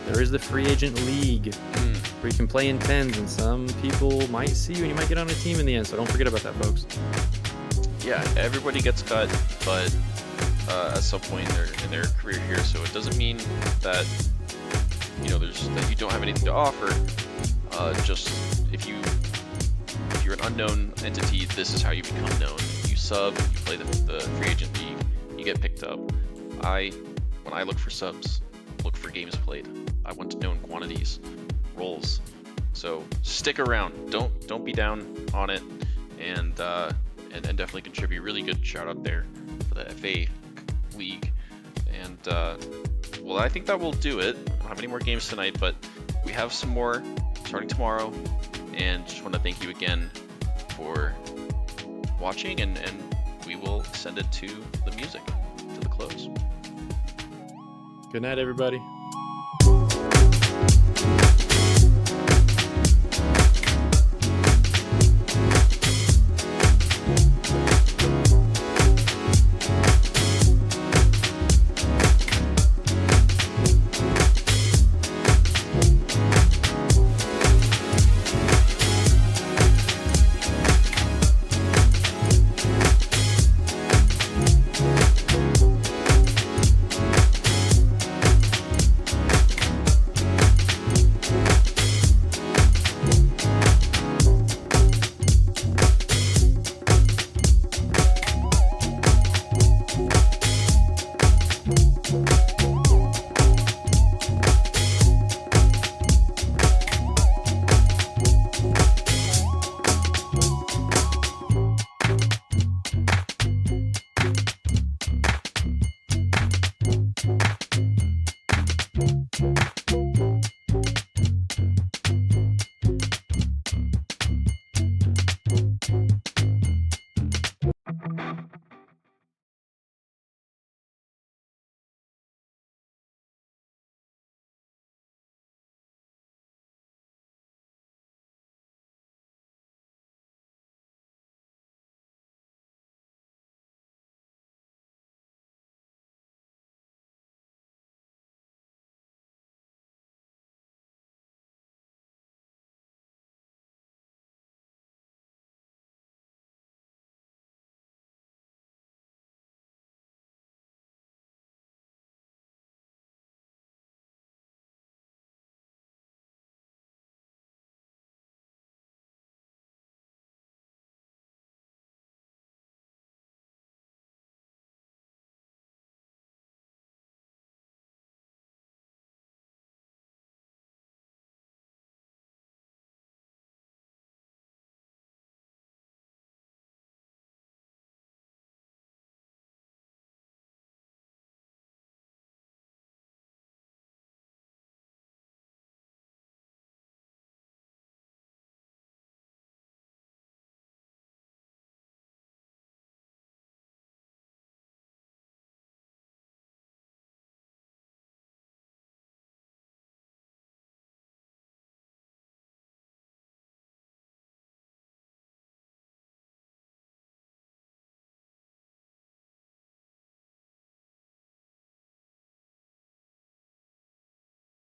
There is the free agent league where you can play in 10s, and some people might see you and you might get on a team in the end. So don't forget about that, folks. Yeah, everybody gets cut, but at some point in their career here, so it doesn't mean that that you don't have anything to offer. Just if you're an unknown entity, this is how you become known. You sub, you play the free agent league, you get picked up. When I look for subs, look for games played. I want known quantities, roles. So stick around. Don't be down on it, and definitely contribute. Really good shout out there for the FA League. And well, I think that will do it. I don't have any more games tonight, but we have some more starting tomorrow. And just want to thank you again for watching, and we will send it to the music, to the close. Good night, everybody.